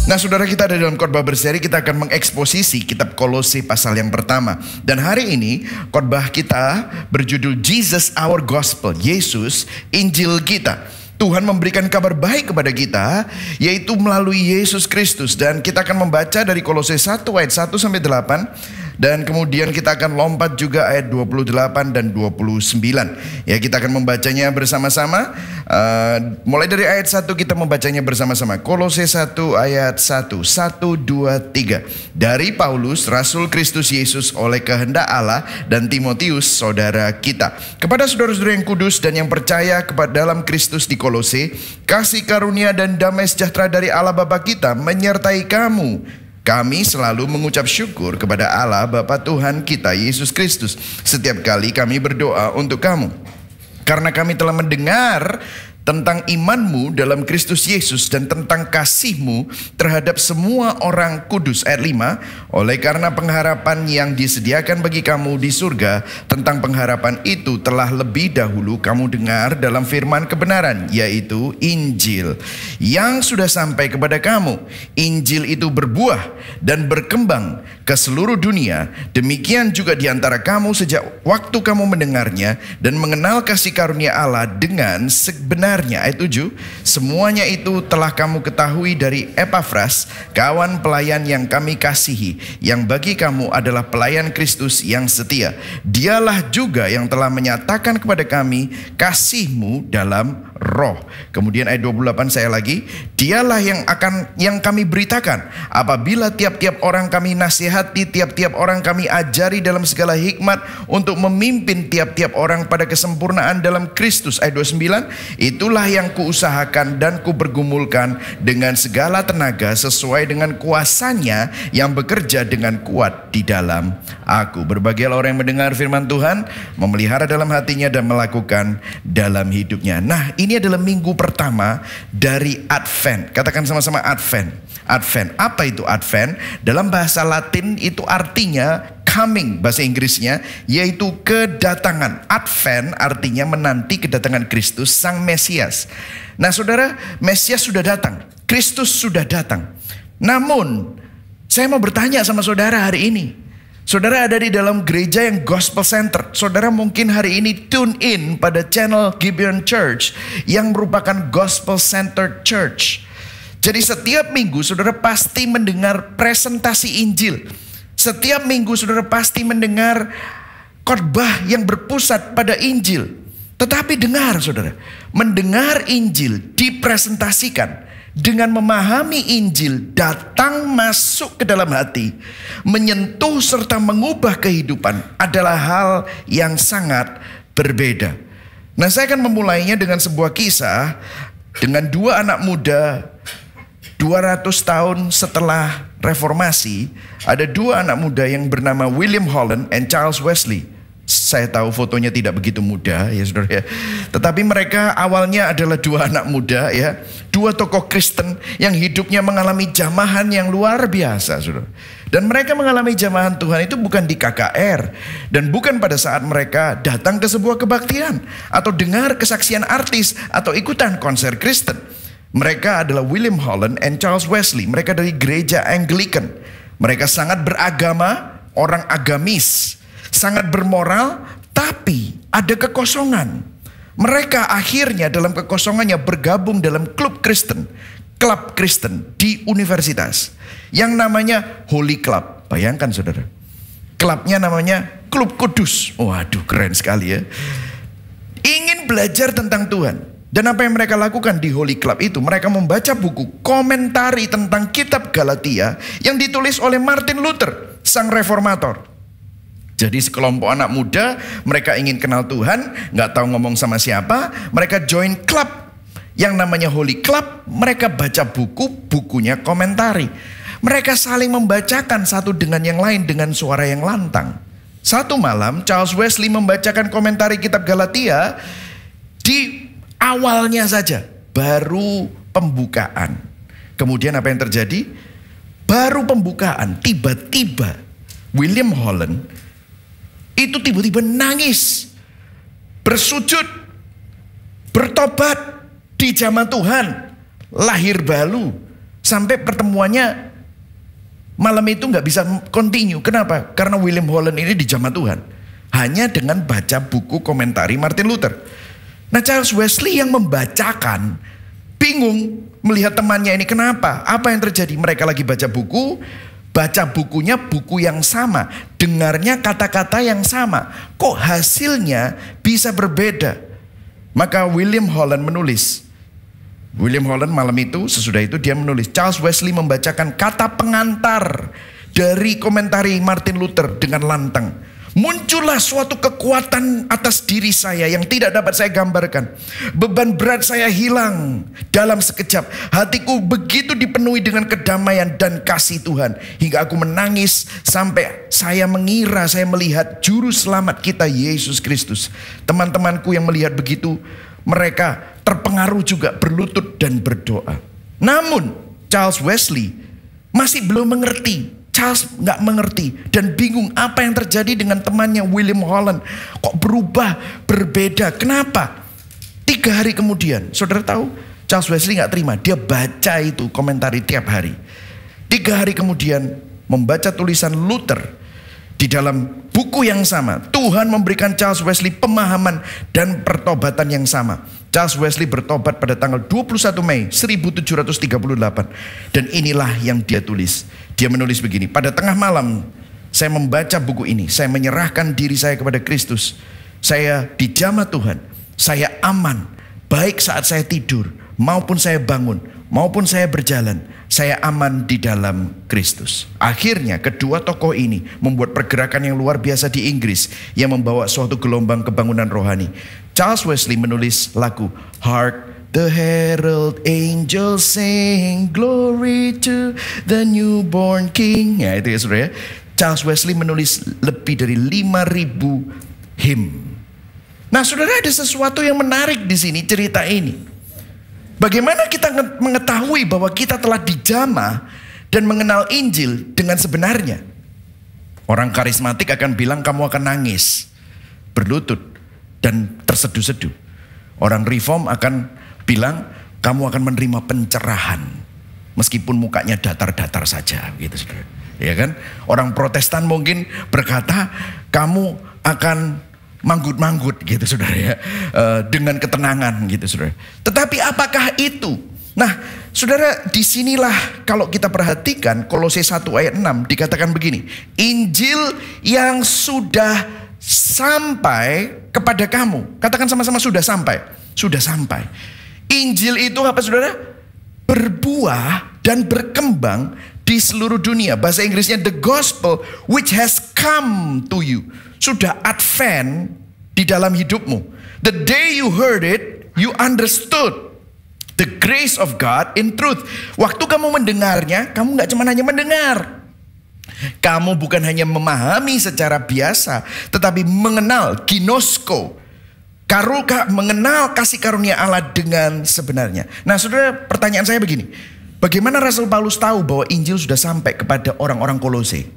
Nah saudara, kita ada dalam khotbah berseri, kita akan mengeksposisi kitab Kolose pasal yang pertama. Dan hari ini khotbah kita berjudul Jesus Our Gospel, Yesus Injil kita. Tuhan memberikan kabar baik kepada kita, yaitu melalui Yesus Kristus. Dan kita akan membaca dari Kolose 1 ayat 1 sampai 8. Dan kemudian kita akan lompat juga ayat 28 dan 29. Ya, kita akan membacanya bersama-sama. Mulai dari ayat 1 kita membacanya bersama-sama. Kolose 1 ayat 1. 1, 2, 3. Dari Paulus, Rasul Kristus Yesus oleh kehendak Allah, dan Timotius, saudara kita. Kepada saudara-saudara yang kudus dan yang percaya kepada dalam Kristus di Kolose, kasih karunia dan damai sejahtera dari Allah Bapa kita menyertai kamu. Kami selalu mengucap syukur kepada Allah Bapa Tuhan kita Yesus Kristus setiap kali kami berdoa untuk kamu, karena kami telah mendengar tentang imanmu dalam Kristus Yesus dan tentang kasihmu terhadap semua orang kudus. Ayat 5. Oleh karena pengharapan yang disediakan bagi kamu di surga, tentang pengharapan itu telah lebih dahulu kamu dengar dalam firman kebenaran, yaitu Injil yang sudah sampai kepada kamu. Injil itu berbuah dan berkembang ke seluruh dunia. Demikian juga di antara kamu sejak waktu kamu mendengarnya dan mengenal kasih karunia Allah dengan sebenarnya. Ayat 7. Semuanya itu telah kamu ketahui dari Epafras, kawan pelayan yang kami kasihi, yang bagi kamu adalah pelayan Kristus yang setia. Dialah juga yang telah menyatakan kepada kami kasihmu dalam roh. Kemudian ayat 28 saya lagi. Dialah yang kami beritakan, apabila tiap-tiap orang kami nasihati, tiap-tiap orang kami ajari dalam segala hikmat, untuk memimpin tiap-tiap orang pada kesempurnaan dalam Kristus. Ayat 29. Itulah yang kuusahakan dan kubergumulkan dengan segala tenaga sesuai dengan kuasanya yang bekerja dengan kuat di dalam aku. Berbahagialah orang yang mendengar firman Tuhan, memelihara dalam hatinya dan melakukan dalam hidupnya. Nah, ini adalah minggu pertama dari Advent. Katakan sama-sama Advent. Advent. Apa itu Advent? Dalam bahasa Latin itu artinya coming, bahasa Inggrisnya, yaitu kedatangan. Advent artinya menanti kedatangan Kristus, Sang Mesias. Nah saudara, Mesias sudah datang, Kristus sudah datang. Namun, saya mau bertanya sama saudara hari ini. Saudara ada di dalam gereja yang gospel center. Saudara mungkin hari ini tune in pada channel Gibeon Church yang merupakan gospel center church. Jadi setiap minggu saudara pasti mendengar presentasi Injil. Setiap minggu saudara pasti mendengar khotbah yang berpusat pada Injil. Tetapi dengar saudara, mendengar Injil dipresentasikan dengan memahami Injil, datang masuk ke dalam hati, menyentuh serta mengubah kehidupan adalah hal yang sangat berbeda. Nah, saya akan memulainya dengan sebuah kisah dengan dua anak muda. 200 tahun setelah reformasi, ada dua anak muda yang bernama William Holland and Charles Wesley. Saya tahu fotonya tidak begitu muda ya saudara ya. Tetapi mereka awalnya adalah dua anak muda ya. Dua tokoh Kristen yang hidupnya mengalami jamahan yang luar biasa saudara. Dan mereka mengalami jamahan Tuhan itu bukan di KKR. Dan bukan pada saat mereka datang ke sebuah kebaktian, atau dengar kesaksian artis, atau ikutan konser Kristen. Mereka adalah William Holland and Charles Wesley. Mereka dari gereja Anglican. Mereka sangat beragama, orang agamis, sangat bermoral, tapi ada kekosongan. Mereka akhirnya dalam kekosongannya bergabung dalam klub Kristen di universitas yang namanya Holy Club. Bayangkan saudara, klubnya namanya Klub Kudus. Waduh, keren sekali ya. Ingin belajar tentang Tuhan. Dan apa yang mereka lakukan di Holy Club itu, mereka membaca buku komentari tentang kitab Galatia yang ditulis oleh Martin Luther, sang reformator. Jadi sekelompok anak muda, mereka ingin kenal Tuhan, nggak tahu ngomong sama siapa, mereka join klub yang namanya Holy Club. Mereka baca bukunya komentari. Mereka saling membacakan satu dengan yang lain dengan suara yang lantang. Satu malam Charles Wesley membacakan komentari kitab Galatia. Di awalnya saja, baru pembukaan. Kemudian apa yang terjadi? Baru pembukaan, tiba-tiba William Holland itu tiba-tiba nangis, bersujud, bertobat di zaman Tuhan, lahir baru, Sampai pertemuannya malam itu nggak bisa continue. Kenapa? Karena William Holland ini dijamah Tuhan. Hanya dengan baca buku komentari Martin Luther. Nah, Charles Wesley yang membacakan bingung melihat temannya ini. Kenapa? Apa yang terjadi? Mereka lagi baca buku. Baca bukunya buku yang sama, dengarnya kata-kata yang sama. Kok hasilnya bisa berbeda? Maka William Holland menulis. William Holland malam itu, sesudah itu dia menulis. Charles Wesley membacakan kata pengantar dari komentari Martin Luther dengan lantang. Muncullah suatu kekuatan atas diri saya yang tidak dapat saya gambarkan. Beban berat saya hilang dalam sekejap. Hatiku begitu dipenuhi dengan kedamaian dan kasih Tuhan. Hingga aku menangis sampai saya mengira saya melihat juru selamat kita Yesus Kristus. Teman-temanku yang melihat begitu, mereka terpengaruh juga berlutut dan berdoa. Namun Charles Wesley masih belum mengerti. Charles nggak mengerti dan bingung apa yang terjadi dengan temannya William Holland. Kok berubah, berbeda, kenapa? 3 hari kemudian, saudara tahu, Charles Wesley nggak terima. Dia baca itu komentari tiap hari. 3 hari kemudian membaca tulisan Luther di dalam buku yang sama. Tuhan memberikan Charles Wesley pemahaman dan pertobatan yang sama. Charles Wesley bertobat pada tanggal 21 Mei 1738. Dan inilah yang dia tulis. Dia menulis begini, pada tengah malam saya membaca buku ini. Saya menyerahkan diri saya kepada Kristus. Saya dijamah Tuhan. Saya aman. Baik saat saya tidur, maupun saya bangun, maupun saya berjalan. Saya aman di dalam Kristus. Akhirnya kedua tokoh ini membuat pergerakan yang luar biasa di Inggris yang membawa suatu gelombang kebangunan rohani. Charles Wesley menulis lagu Hark the Herald Angels Sing Glory to the Newborn King. Ya itu ya saudara ya. Charles Wesley menulis lebih dari 5.000 hymn. Nah saudara, ada sesuatu yang menarik di sini cerita ini. Bagaimana kita mengetahui bahwa kita telah dijamah dan mengenal Injil dengan sebenarnya? Orang karismatik akan bilang kamu akan nangis, berlutut, dan terseduh-seduh. Orang reform akan bilang kamu akan menerima pencerahan meskipun mukanya datar-datar saja, gitu saudara. Ya kan? Orang Protestan mungkin berkata kamu akan manggut-manggut gitu saudara ya, dengan ketenangan gitu saudara. Tetapi apakah itu? Nah saudara, disinilah kalau kita perhatikan Kolose 1 ayat 6 dikatakan begini. Injil yang sudah sampai kepada kamu. Katakan sama-sama, sudah sampai. Sudah sampai. Injil itu apa saudara? Berbuah dan berkembang di seluruh dunia. Bahasa Inggrisnya the gospel which has come to you. Sudah advent di dalam hidupmu. The day you heard it, you understood the grace of God in truth. Waktu kamu mendengarnya, kamu gak cuma hanya mendengar. Kamu bukan hanya memahami secara biasa, tetapi mengenal, ginosko, mengenal kasih karunia Allah dengan sebenarnya. Nah saudara, pertanyaan saya begini. Bagaimana Rasul Paulus tahu bahwa Injil sudah sampai kepada orang-orang Kolose?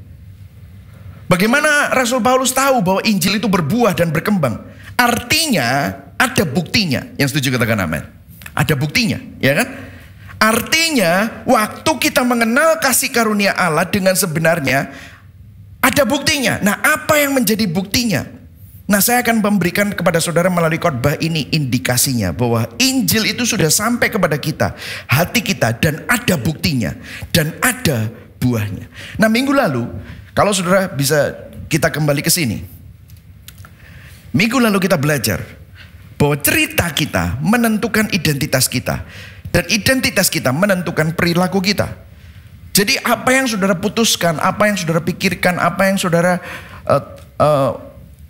Bagaimana Rasul Paulus tahu bahwa Injil itu berbuah dan berkembang? Artinya ada buktinya. Yang setuju katakan amin. Ada buktinya, ya kan? Artinya waktu kita mengenal kasih karunia Allah dengan sebenarnya, ada buktinya. Nah, apa yang menjadi buktinya? Nah, saya akan memberikan kepada saudara melalui khotbah ini indikasinya bahwa Injil itu sudah sampai kepada kita, hati kita, dan ada buktinya dan ada buahnya. Nah, minggu lalu kalau saudara bisa kita kembali ke sini. Minggu lalu kita belajar bahwa cerita kita menentukan identitas kita. Dan identitas kita menentukan perilaku kita. Jadi apa yang saudara putuskan, apa yang saudara pikirkan, apa yang saudara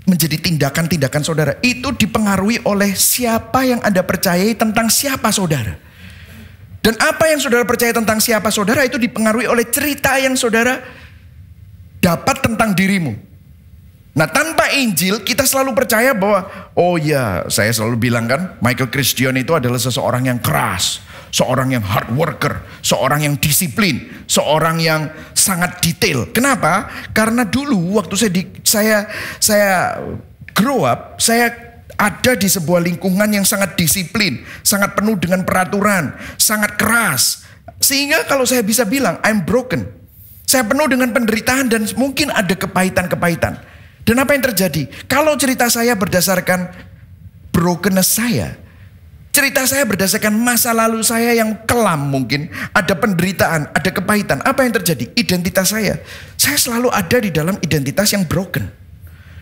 menjadi tindakan-tindakan saudara, itu dipengaruhi oleh siapa yang Anda percayai tentang siapa saudara. Dan apa yang saudara percaya tentang siapa saudara itu dipengaruhi oleh cerita yang saudara dapat tentang dirimu. Nah, tanpa Injil kita selalu percaya bahwa oh ya, saya selalu bilang kan, Michael Christian itu adalah seseorang yang keras, seorang yang hard worker, seorang yang disiplin, seorang yang sangat detail. Kenapa? Karena dulu waktu saya grow up, saya ada di sebuah lingkungan yang sangat disiplin, sangat penuh dengan peraturan, sangat keras. Sehingga kalau saya bisa bilang, I'm broken. Saya penuh dengan penderitaan dan mungkin ada kepahitan-kepahitan. Dan apa yang terjadi? Kalau cerita saya berdasarkan brokenness saya, cerita saya berdasarkan masa lalu saya yang kelam mungkin, ada penderitaan, ada kepahitan. Apa yang terjadi? Identitas saya selalu ada di dalam identitas yang broken.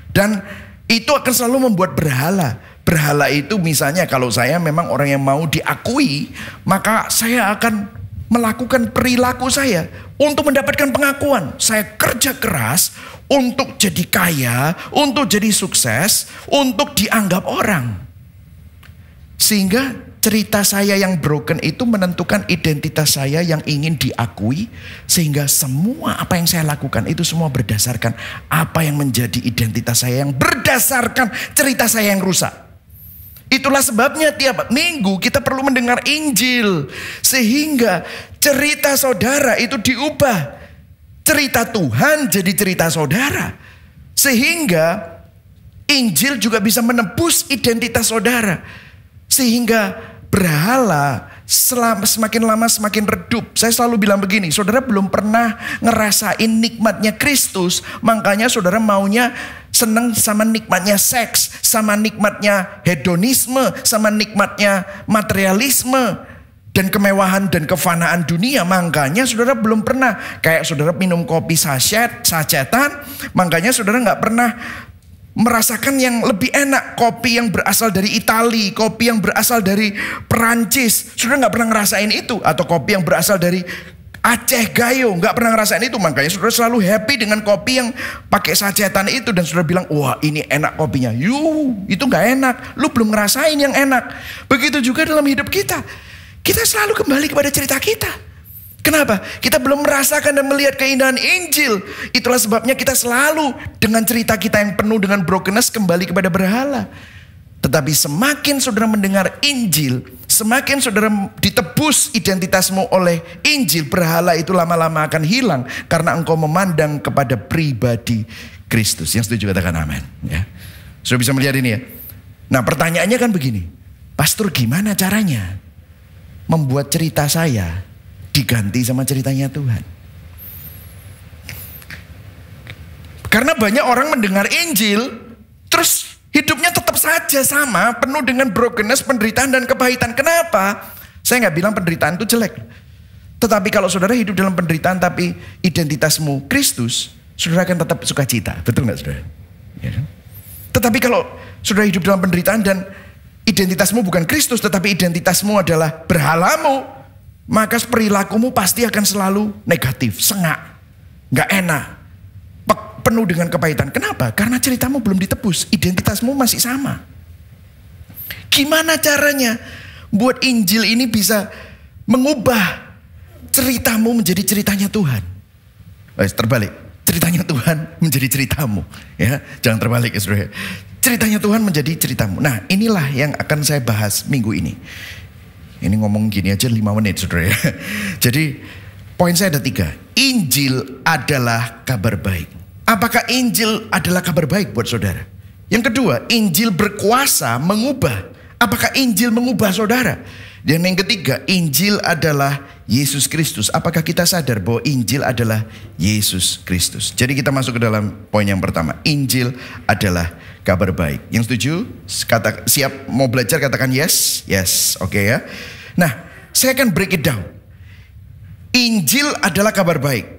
Dan itu akan selalu membuat berhala. Berhala itu misalnya kalau saya memang orang yang mau diakui, maka saya akan melakukan perilaku saya untuk mendapatkan pengakuan. Saya kerja keras untuk jadi kaya, untuk jadi sukses, untuk dianggap orang. Sehingga cerita saya yang broken itu menentukan identitas saya yang ingin diakui. Sehingga semua apa yang saya lakukan itu semua berdasarkan apa yang menjadi identitas saya, yang berdasarkan cerita saya yang rusak. Itulah sebabnya tiap minggu kita perlu mendengar Injil. Sehingga cerita saudara itu diubah. Cerita Tuhan jadi cerita saudara. Sehingga Injil juga bisa menebus identitas saudara. Sehingga berhala semakin lama semakin redup. Saya selalu bilang begini, saudara belum pernah ngerasain nikmatnya Kristus, makanya saudara maunya senang sama nikmatnya seks, sama nikmatnya hedonisme, sama nikmatnya materialisme dan kemewahan dan kefanaan dunia. Makanya saudara belum pernah, kayak saudara minum kopi sachetan, makanya saudara nggak pernah merasakan yang lebih enak, kopi yang berasal dari Itali, kopi yang berasal dari Perancis. Saudara nggak pernah ngerasain itu. Atau kopi yang berasal dari Aceh Gayo, nggak pernah ngerasain itu. Makanya saudara selalu happy dengan kopi yang pakai sachetan itu. Dan saudara bilang, wah ini enak kopinya. Itu nggak enak, lu belum ngerasain yang enak. Begitu juga dalam hidup kita. Kita selalu kembali kepada cerita kita. Kenapa? Kita belum merasakan dan melihat keindahan Injil. Itulah sebabnya kita selalu dengan cerita kita yang penuh dengan brokenness kembali kepada berhala. Tetapi semakin saudara mendengar Injil, semakin saudara ditebus identitasmu oleh Injil, berhala itu lama-lama akan hilang. Karena engkau memandang kepada pribadi Kristus. Yang setuju katakan amin. Ya. Sudah bisa melihat ini ya. Nah pertanyaannya kan begini. Pastor gimana caranya membuat cerita saya diganti sama ceritanya Tuhan? Karena banyak orang mendengar Injil, terus hidupnya tetap saja sama, penuh dengan brokenness, penderitaan dan kepahitan. Kenapa? Saya nggak bilang penderitaan itu jelek. Tetapi kalau saudara hidup dalam penderitaan tapi identitasmu Kristus, saudara akan tetap sukacita. Betul nggak saudara? Ya. Tetapi kalau saudara hidup dalam penderitaan dan identitasmu bukan Kristus, tetapi identitasmu adalah berhalamu, maka perilakumu pasti akan selalu negatif, sengak, gak enak, penuh dengan kepahitan. Kenapa? Karena ceritamu belum ditebus, identitasmu masih sama. Gimana caranya buat Injil ini bisa mengubah ceritamu menjadi ceritanya Tuhan? Terbalik, ceritanya Tuhan menjadi ceritamu. Ya, jangan terbalik ya saudara. Ceritanya Tuhan menjadi ceritamu. Nah inilah yang akan saya bahas minggu ini. Ini ngomong gini aja 5 menit saudara ya. Jadi poin saya ada 3. Injil adalah kabar baik. Apakah Injil adalah kabar baik buat saudara? Yang kedua, Injil berkuasa mengubah. Apakah Injil mengubah saudara? Dan yang ketiga, Injil adalah Yesus Kristus. Apakah kita sadar bahwa Injil adalah Yesus Kristus? Jadi kita masuk ke dalam poin yang pertama. Injil adalah kabar baik. Yang setuju? Siap mau belajar katakan yes? Yes, oke ya. Nah, saya akan break it down. Injil adalah kabar baik.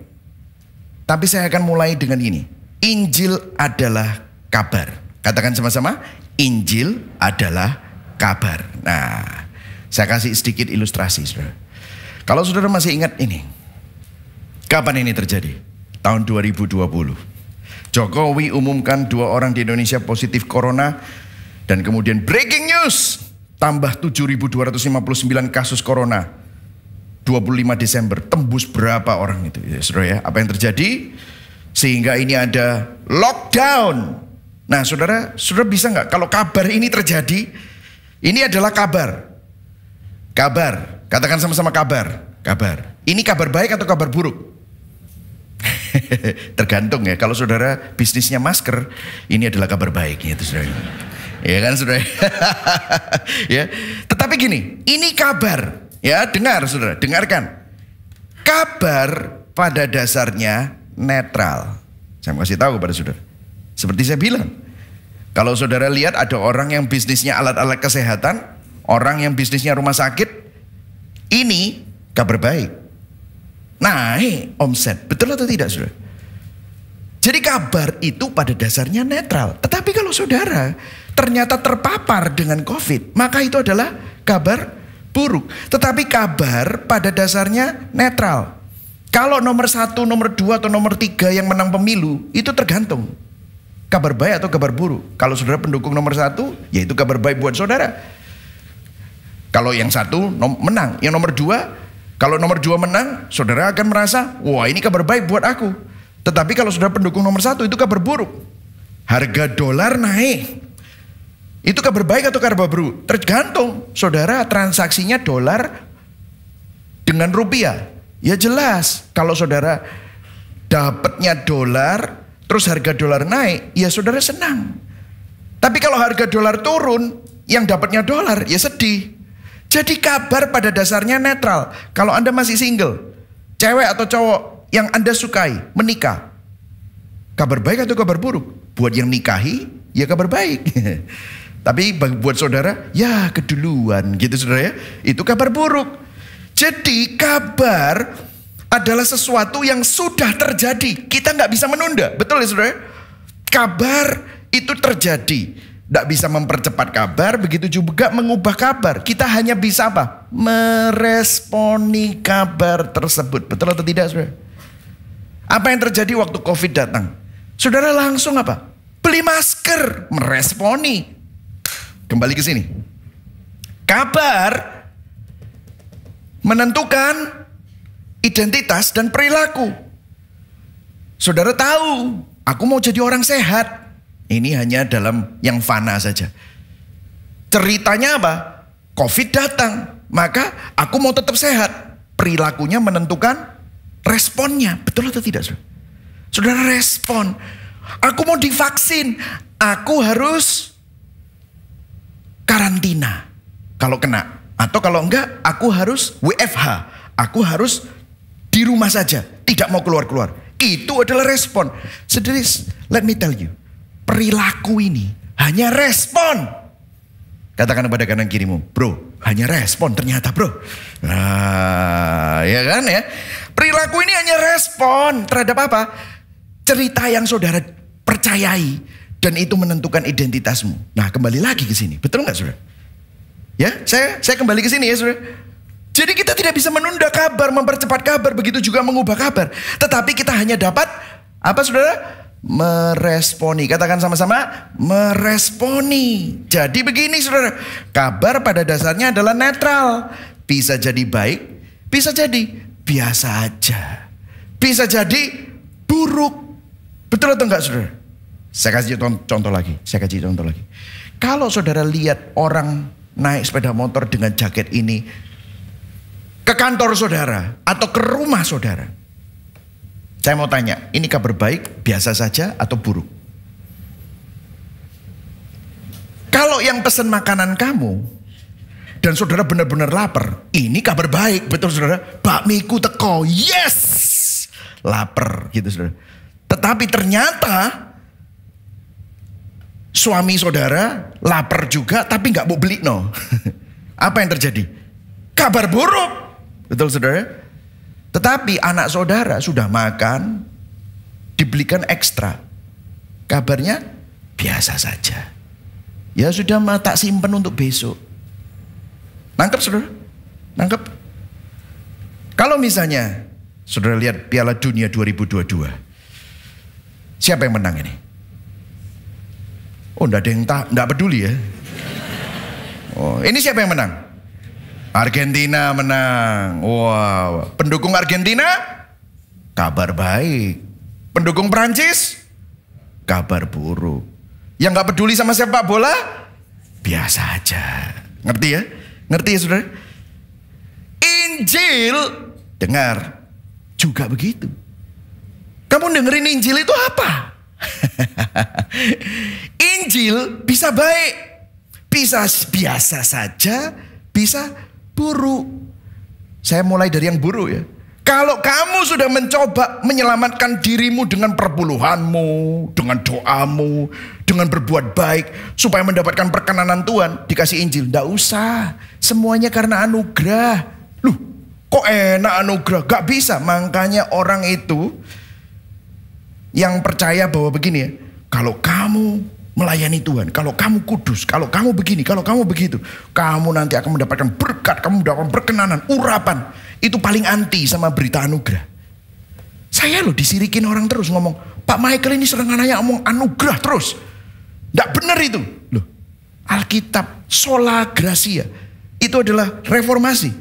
Tapi saya akan mulai dengan ini. Injil adalah kabar. Katakan sama-sama, Injil adalah kabar. Nah, saya kasih sedikit ilustrasi, saudara. Kalau saudara masih ingat ini, kapan ini terjadi? Tahun 2020. Jokowi umumkan 2 orang di Indonesia positif corona. Dan kemudian breaking news, tambah 7.259 kasus corona. 25 Desember, tembus berapa orang itu? Ya, saudara ya, apa yang terjadi? Sehingga ini ada lockdown. Nah saudara bisa nggak? Kalau kabar ini terjadi, ini adalah kabar. Kabar, katakan sama-sama kabar. Kabar. Ini kabar baik atau kabar buruk? Tergantung ya. Kalau saudara bisnisnya masker, ini adalah kabar baik gitu saudara. Ya kan saudara? Ya. Tetapi gini, ini kabar. Ya, dengar saudara, dengarkan. Kabar pada dasarnya netral. Saya mau kasih tahu kepada saudara. Seperti saya bilang, kalau saudara lihat ada orang yang bisnisnya alat-alat kesehatan, orang yang bisnisnya rumah sakit, ini kabar baik. Naik omset, betul atau tidak saudara? Jadi kabar itu pada dasarnya netral. Tetapi kalau saudara ternyata terpapar dengan COVID, maka itu adalah kabar buruk. Tetapi kabar pada dasarnya netral. Kalau nomor 1, nomor 2, atau nomor 3 yang menang pemilu, itu tergantung. Kabar baik atau kabar buruk. Kalau saudara pendukung nomor 1, ya itu kabar baik buat saudara. Kalau yang 1 menang, yang nomor 2, kalau nomor 2 menang, saudara akan merasa, wah ini kabar baik buat aku. Tetapi kalau saudara pendukung nomor 1, itu kabar buruk. Harga dolar naik. Itu kabar baik atau kabar buruk? Tergantung saudara transaksinya dolar dengan rupiah. Ya jelas, kalau saudara dapatnya dolar, terus harga dolar naik, ya saudara senang. Tapi kalau harga dolar turun, yang dapatnya dolar, ya sedih. Jadi kabar pada dasarnya netral. Kalau Anda masih single, cewek atau cowok yang Anda sukai menikah, kabar baik atau kabar buruk? Buat yang nikahi, ya kabar baik. Tapi buat saudara, ya keduluan gitu saudara ya, itu kabar buruk. Jadi kabar adalah sesuatu yang sudah terjadi. Kita nggak bisa menunda, betul ya saudara? Kabar itu terjadi. Nggak bisa mempercepat kabar, begitu juga mengubah kabar. Kita hanya bisa apa? Meresponi kabar tersebut. Betul atau tidak saudara? Apa yang terjadi waktu COVID datang? Saudara langsung apa? Beli masker, meresponi. Kembali ke sini. Kabar menentukan identitas dan perilaku. Saudara tahu, aku mau jadi orang sehat. Ini hanya dalam yang fana saja. Ceritanya apa? COVID datang, maka aku mau tetap sehat. Perilakunya menentukan responnya. Betul atau tidak, saudara? Saudara respon. Aku mau divaksin, aku harus karantina kalau kena. Atau kalau enggak, aku harus WFH. Aku harus di rumah saja, tidak mau keluar-keluar. Itu adalah respon. Saudara, let me tell you, perilaku ini hanya respon. Katakan kepada kanan kirimu, bro, hanya respon ternyata bro. Nah, ya kan ya. Perilaku ini hanya respon terhadap apa? Cerita yang saudara percayai. Dan itu menentukan identitasmu. Nah, kembali lagi ke sini. Betul nggak saudara? Ya, saya kembali ke sini ya saudara. Jadi kita tidak bisa menunda kabar, mempercepat kabar, begitu juga mengubah kabar. Tetapi kita hanya dapat apa saudara? Meresponi. Katakan sama-sama, meresponi. Jadi begini saudara, kabar pada dasarnya adalah netral. Bisa jadi baik, bisa jadi biasa aja, bisa jadi buruk. Betul atau enggak saudara? Saya kasih contoh lagi. Kalau saudara lihat orang naik sepeda motor dengan jaket ini ke kantor saudara atau ke rumah saudara, saya mau tanya, ini kabar baik, biasa saja atau buruk? Kalau yang pesan makanan kamu dan saudara benar-benar lapar, ini kabar baik, betul saudara? Bakmiku teko, yes, lapar gitu saudara. Tetapi ternyata suami saudara lapar juga, tapi nggak mau beli no. Apa yang terjadi? Kabar buruk, betul saudara? Tetapi anak saudara sudah makan, dibelikan ekstra. Kabarnya biasa saja. Ya sudah tak simpen untuk besok. Nangkep saudara? Nangkep? Kalau misalnya saudara lihat Piala Dunia 2022. Siapa yang menang ini? Oh, enggak peduli ya. Oh, ini siapa yang menang? Argentina menang. Wow, pendukung Argentina kabar baik. Pendukung Prancis kabar buruk. Yang enggak peduli sama sepak bola biasa aja. Ngerti ya? Ngerti ya saudara? Injil, dengar, juga begitu. Kamu dengerin Injil itu apa? Injil bisa baik, Bisa biasa saja, bisa buruk. Saya mulai dari yang buruk ya. Kalau kamu sudah mencoba menyelamatkan dirimu dengan perpuluhanmu, dengan doamu, dengan berbuat baik, supaya mendapatkan perkenanan Tuhan, dikasih Injil. Tidak usah, semuanya karena anugerah. Loh, kok enak anugerah? Gak bisa. Makanya orang itu yang percaya bahwa begini ya, kalau kamu melayani Tuhan, kalau kamu kudus, kalau kamu begini, kalau kamu begitu, kamu nanti akan mendapatkan berkat, kamu mendapatkan perkenanan, urapan. Itu paling anti sama berita anugerah. Saya loh disirikin orang terus ngomong, Pak Michael ini sering nanya ngomong anugerah terus. Tidak benar itu. Loh, Alkitab sola gratia itu adalah reformasi.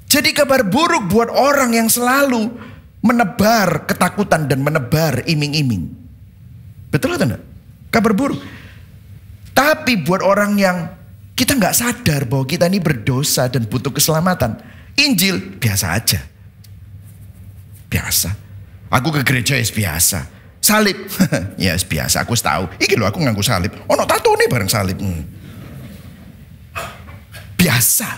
Jadi kabar buruk buat orang yang selalu menebar ketakutan dan menebar iming-iming. Betul atau enggak? Kabar buruk. Tapi buat orang yang kita nggak sadar bahwa kita ini berdosa dan butuh keselamatan, Injil biasa aja. Biasa. Aku ke gereja ya biasa. Salib, ya biasa. Aku tahu. Iki loh aku nganggu salib. Ono tato nih bareng salib. Biasa.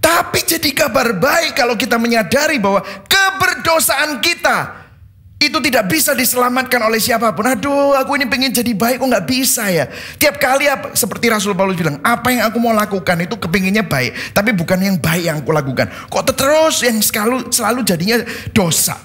Tapi jadi kabar baik kalau kita menyadari bahwa keberdosaan kita itu tidak bisa diselamatkan oleh siapapun. Aduh, aku ini pengen jadi baik, kok nggak bisa ya. Tiap kali seperti Rasul Paulus bilang, apa yang aku mau lakukan itu kepinginnya baik, tapi bukan yang baik yang aku lakukan. Kok terus yang selalu jadinya dosa.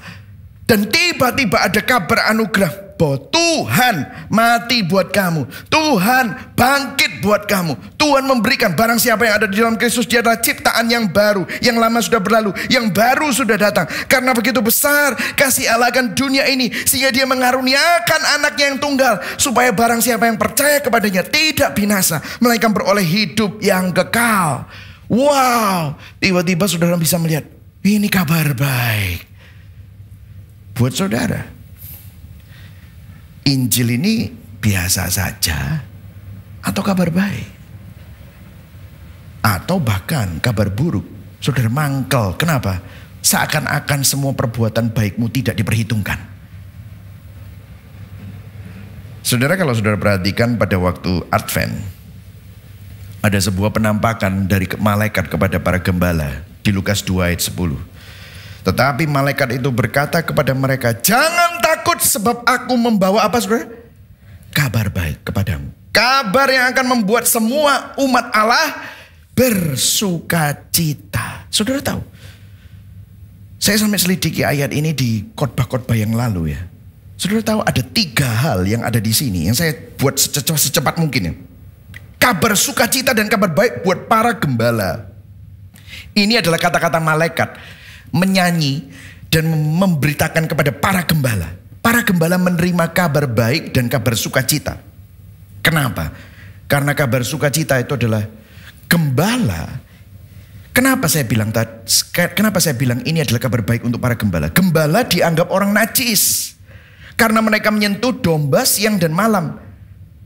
Dan tiba-tiba ada kabar anugerah bahwa Tuhan mati buat kamu, Tuhan bangkit buat kamu, Tuhan memberikan barang siapa yang ada di dalam Kristus, dia adalah ciptaan yang baru, yang lama sudah berlalu, yang baru sudah datang. Karena begitu besar kasih Allah akan dunia ini, sehingga dia mengaruniakan anaknya yang tunggal, supaya barang siapa yang percaya kepadanya tidak binasa, melainkan beroleh hidup yang kekal. Wow, tiba-tiba saudara bisa melihat, ini kabar baik buat saudara. Injil ini biasa saja atau kabar baik? Atau bahkan kabar buruk? Saudara mangkel. Kenapa? Seakan-akan semua perbuatan baikmu tidak diperhitungkan. Saudara, kalau saudara perhatikan pada waktu Advent, ada sebuah penampakan dari malaikat kepada para gembala di Lukas 2 ayat 10. Tetapi malaikat itu berkata kepada mereka, jangan takut sebab aku membawa apa saudara? Kabar baik kepadamu. Kabar yang akan membuat semua umat Allah bersukacita. Saudara tahu? Saya sampai selidiki ayat ini di khotbah-khotbah yang lalu ya. Saudara tahu ada 3 hal yang ada di sini yang saya buat secepat mungkin ya. Kabar sukacita dan kabar baik buat para gembala. Ini adalah kata-kata malaikat menyanyi dan memberitakan kepada para gembala. Para gembala menerima kabar baik dan kabar sukacita. Kenapa? Karena kabar sukacita itu adalah gembala. Kenapa saya bilang ini adalah kabar baik untuk para gembala? Gembala dianggap orang najis karena mereka menyentuh domba siang dan malam,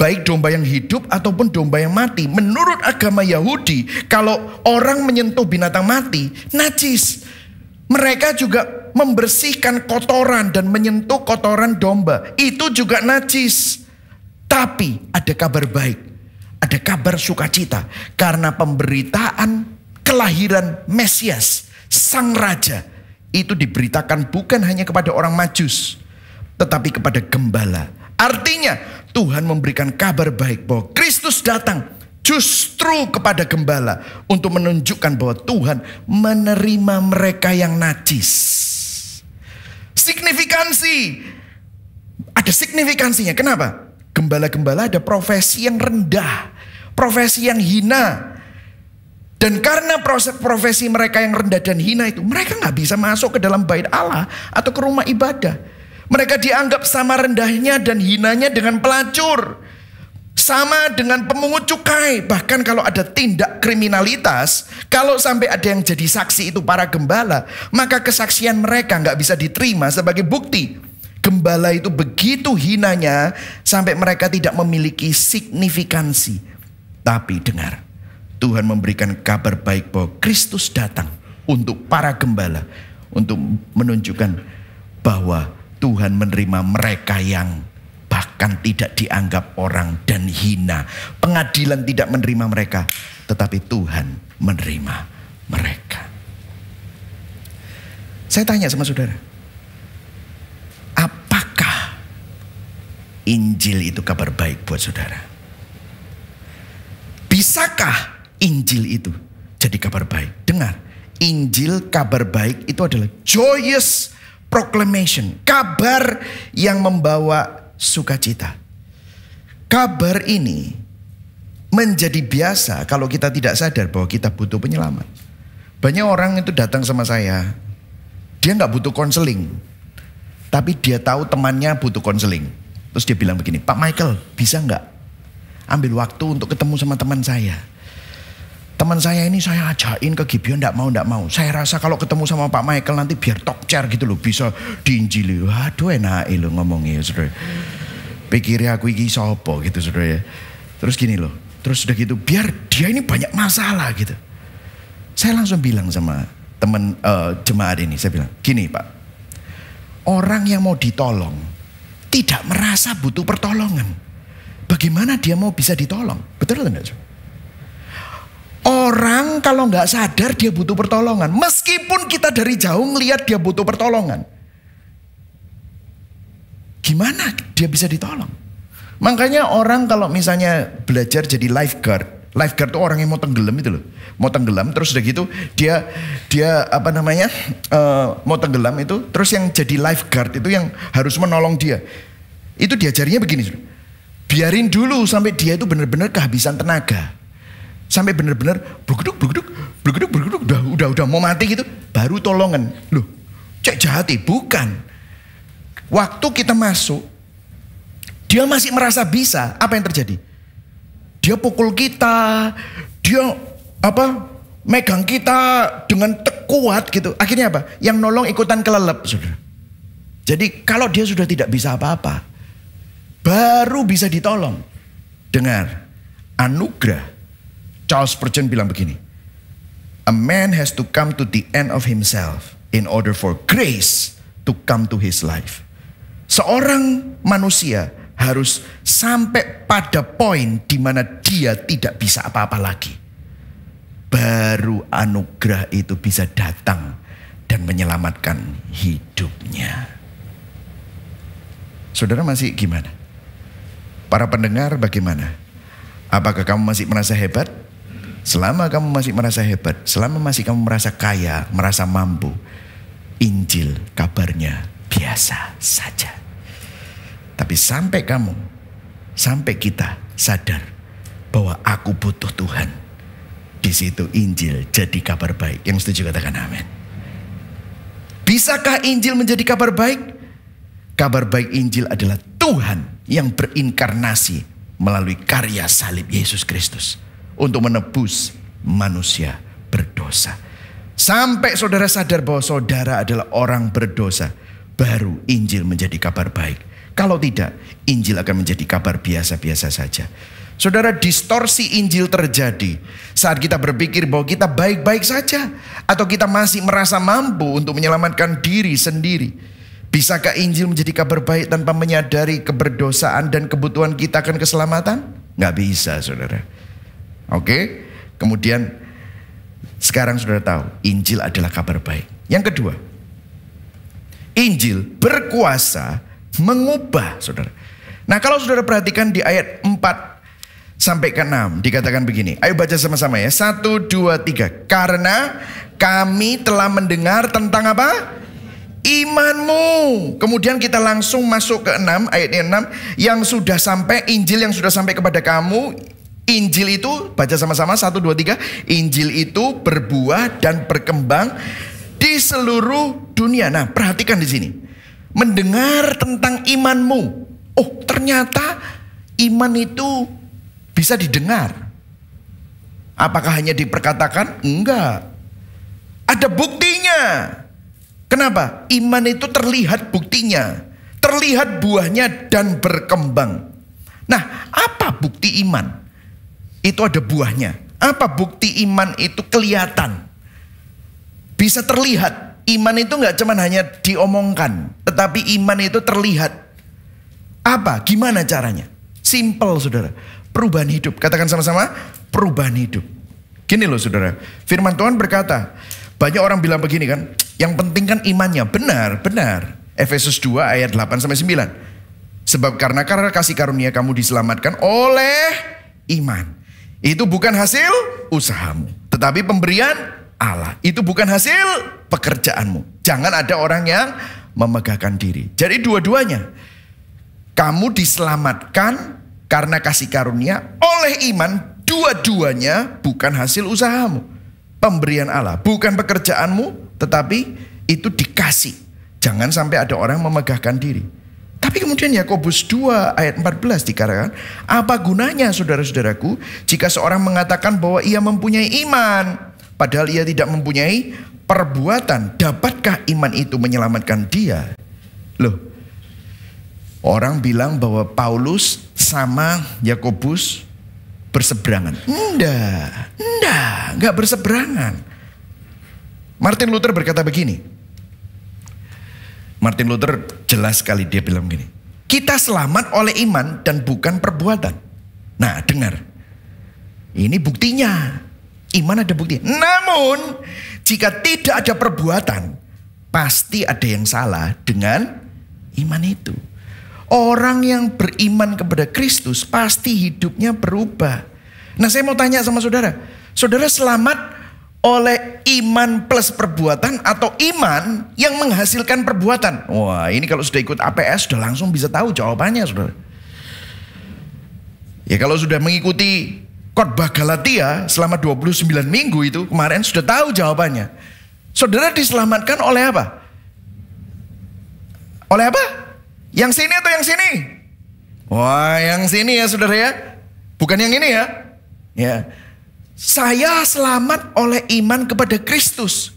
baik domba yang hidup ataupun domba yang mati. Menurut agama Yahudi, kalau orang menyentuh binatang mati, najis. Mereka juga membersihkan kotoran dan menyentuh kotoran domba. Itu juga najis. Tapi ada kabar baik. Ada kabar sukacita. Karena pemberitaan kelahiran Mesias, Sang Raja, itu diberitakan bukan hanya kepada orang Majus, tetapi kepada gembala. Artinya Tuhan memberikan kabar baik bahwa Kristus datang justru kepada gembala untuk menunjukkan bahwa Tuhan menerima mereka yang najis. Signifikansi. Ada signifikansinya. Kenapa? Gembala-gembala ada profesi yang rendah, profesi yang hina. Dan karena profesi mereka yang rendah dan hina itu, mereka nggak bisa masuk ke dalam bait Allah atau ke rumah ibadah. Mereka dianggap sama rendahnya dan hinanya dengan pelacur, sama dengan pemungut cukai. Bahkan kalau ada tindak kriminalitas, kalau sampai ada yang jadi saksi itu para gembala, maka kesaksian mereka nggak bisa diterima sebagai bukti. Gembala itu begitu hinanya sampai mereka tidak memiliki signifikansi. Tapi dengar, Tuhan memberikan kabar baik bahwa Kristus datang untuk para gembala, untuk menunjukkan bahwa Tuhan menerima mereka yang bahkan tidak dianggap orang dan hina. Pengadilan tidak menerima mereka, tetapi Tuhan menerima mereka. Saya tanya sama saudara, apakah Injil itu kabar baik buat saudara? Bisakah Injil itu jadi kabar baik? Dengar, Injil kabar baik itu adalah joyous proclamation, kabar yang membawa sukacita. Kabar ini menjadi biasa kalau kita tidak sadar bahwa kita butuh penyelamat. Banyak orang itu datang sama saya, dia nggak butuh konseling, tapi dia tahu temannya butuh konseling. Terus dia bilang begini, Pak Michael, bisa nggak ambil waktu untuk ketemu sama teman saya? Teman saya ini saya ajakin ke Gibeon, nggak mau. Saya rasa kalau ketemu sama Pak Michael nanti biar talk chair gitu loh, bisa diinjili. Waduh enak loh ngomongnya saudara. Pikirnya aku iki sopo gitu saudara ya. Terus gini loh, terus udah gitu biar dia ini banyak masalah gitu. Saya langsung bilang sama teman jemaat ini, saya bilang gini Pak, orang yang mau ditolong tidak merasa butuh pertolongan. Bagaimana dia mau bisa ditolong? Betul atau enggak? Orang kalau nggak sadar dia butuh pertolongan. Meskipun kita dari jauh ngelihat dia butuh pertolongan, gimana dia bisa ditolong? Makanya orang kalau misalnya belajar jadi lifeguard itu orang yang mau tenggelam itu loh. Mau tenggelam terus udah gitu dia apa namanya mau tenggelam itu, terus yang jadi lifeguard itu yang harus menolong dia. Itu diajarinya begini, biarin dulu sampai dia itu benar-benar kehabisan tenaga. Sampai benar-benar bergeduk, udah mau mati gitu, baru tolongan. Loh, cek jahati, bukan. Waktu kita masuk, dia masih merasa bisa. Apa yang terjadi? Dia pukul kita, dia megang kita dengan kuat gitu. Akhirnya apa? Yang nolong ikutan kelelep, saudara. Jadi kalau dia sudah tidak bisa apa-apa, baru bisa ditolong. Dengar, anugerah. Charles Spurgeon bilang begini, a man has to come to the end of himself in order for grace to come to his life. Seorang manusia harus sampai pada poin di mana dia tidak bisa apa-apa lagi. Baru anugerah itu bisa datang dan menyelamatkan hidupnya. Saudara masih gimana? Para pendengar bagaimana? Apakah kamu masih merasa hebat? Selama kamu masih merasa hebat, selama masih kamu merasa kaya, merasa mampu, Injil kabarnya biasa saja. Tapi sampai kita sadar bahwa aku butuh Tuhan, di situ Injil jadi kabar baik. Yang setuju katakan amin. Bisakah Injil menjadi kabar baik? Kabar baik Injil adalah Tuhan yang berinkarnasi melalui karya salib Yesus Kristus untuk menebus manusia berdosa. Sampai saudara sadar bahwa saudara adalah orang berdosa, baru Injil menjadi kabar baik. Kalau tidak, Injil akan menjadi kabar biasa-biasa saja. Saudara, distorsi Injil terjadi saat kita berpikir bahwa kita baik-baik saja, atau kita masih merasa mampu untuk menyelamatkan diri sendiri. Bisakah Injil menjadi kabar baik tanpa menyadari keberdosaan dan kebutuhan kita akan keselamatan? Nggak bisa, saudara. Oke, kemudian sekarang saudara tahu Injil adalah kabar baik. Yang kedua, Injil berkuasa mengubah, saudara. Nah, kalau saudara perhatikan di ayat 4 sampai ke 6 dikatakan begini. Ayo baca sama-sama ya. 1, 2, 3. Karena kami telah mendengar tentang apa? Imanmu. Kemudian kita langsung masuk ke 6, ayat 6, yang sudah sampai, Injil yang sudah sampai kepada kamu. Injil itu, baca sama-sama 1, 2, 3. Injil itu berbuah dan berkembang di seluruh dunia. Nah, perhatikan di sini. Mendengar tentang imanmu. Oh, ternyata iman itu bisa didengar. Apakah hanya diperkatakan? Enggak. Ada buktinya. Kenapa? Iman itu terlihat buktinya. Terlihat buahnya dan berkembang. Nah, apa bukti iman? Itu ada buahnya. Apa bukti iman itu? Kelihatan. Bisa terlihat. Iman itu nggak cuma hanya diomongkan, tetapi iman itu terlihat. Apa? Gimana caranya? Simple saudara. Perubahan hidup. Katakan sama-sama, perubahan hidup. Gini loh saudara, firman Tuhan berkata, banyak orang bilang begini kan, yang penting kan imannya. Benar, benar. Efesus 2 ayat 8-9. Sebab karena kasih karunia kamu diselamatkan oleh iman. Itu bukan hasil usahamu, tetapi pemberian Allah. Itu bukan hasil pekerjaanmu. Jangan ada orang yang memegahkan diri. Jadi dua-duanya. Kamu diselamatkan karena kasih karunia oleh iman. Dua-duanya bukan hasil usahamu. Pemberian Allah. Bukan pekerjaanmu, tetapi itu dikasih. Jangan sampai ada orang memegahkan diri. Tapi kemudian Yakobus 2 ayat 14 dikatakan, apa gunanya saudara-saudaraku jika seorang mengatakan bahwa ia mempunyai iman, padahal ia tidak mempunyai perbuatan. Dapatkah iman itu menyelamatkan dia? Loh, orang bilang bahwa Paulus sama Yakobus berseberangan. Enggak berseberangan. Martin Luther berkata begini. Martin Luther jelas sekali, dia bilang begini. Kita selamat oleh iman dan bukan perbuatan. Nah, dengar. Ini buktinya. Iman ada bukti. Namun, jika tidak ada perbuatan, pasti ada yang salah dengan iman itu. Orang yang beriman kepada Kristus pasti hidupnya berubah. Nah, saya mau tanya sama saudara. Saudara selamat oleh iman plus perbuatan atau iman yang menghasilkan perbuatan? Wah, ini kalau sudah ikut APS sudah langsung bisa tahu jawabannya, saudara. Ya, kalau sudah mengikuti khotbah Galatia selama 29 minggu itu kemarin sudah tahu jawabannya. Saudara diselamatkan oleh apa? Oleh apa? Yang sini atau yang sini? Wah, yang sini ya saudara ya. Bukan yang ini ya. Ya. Saya selamat oleh iman kepada Kristus.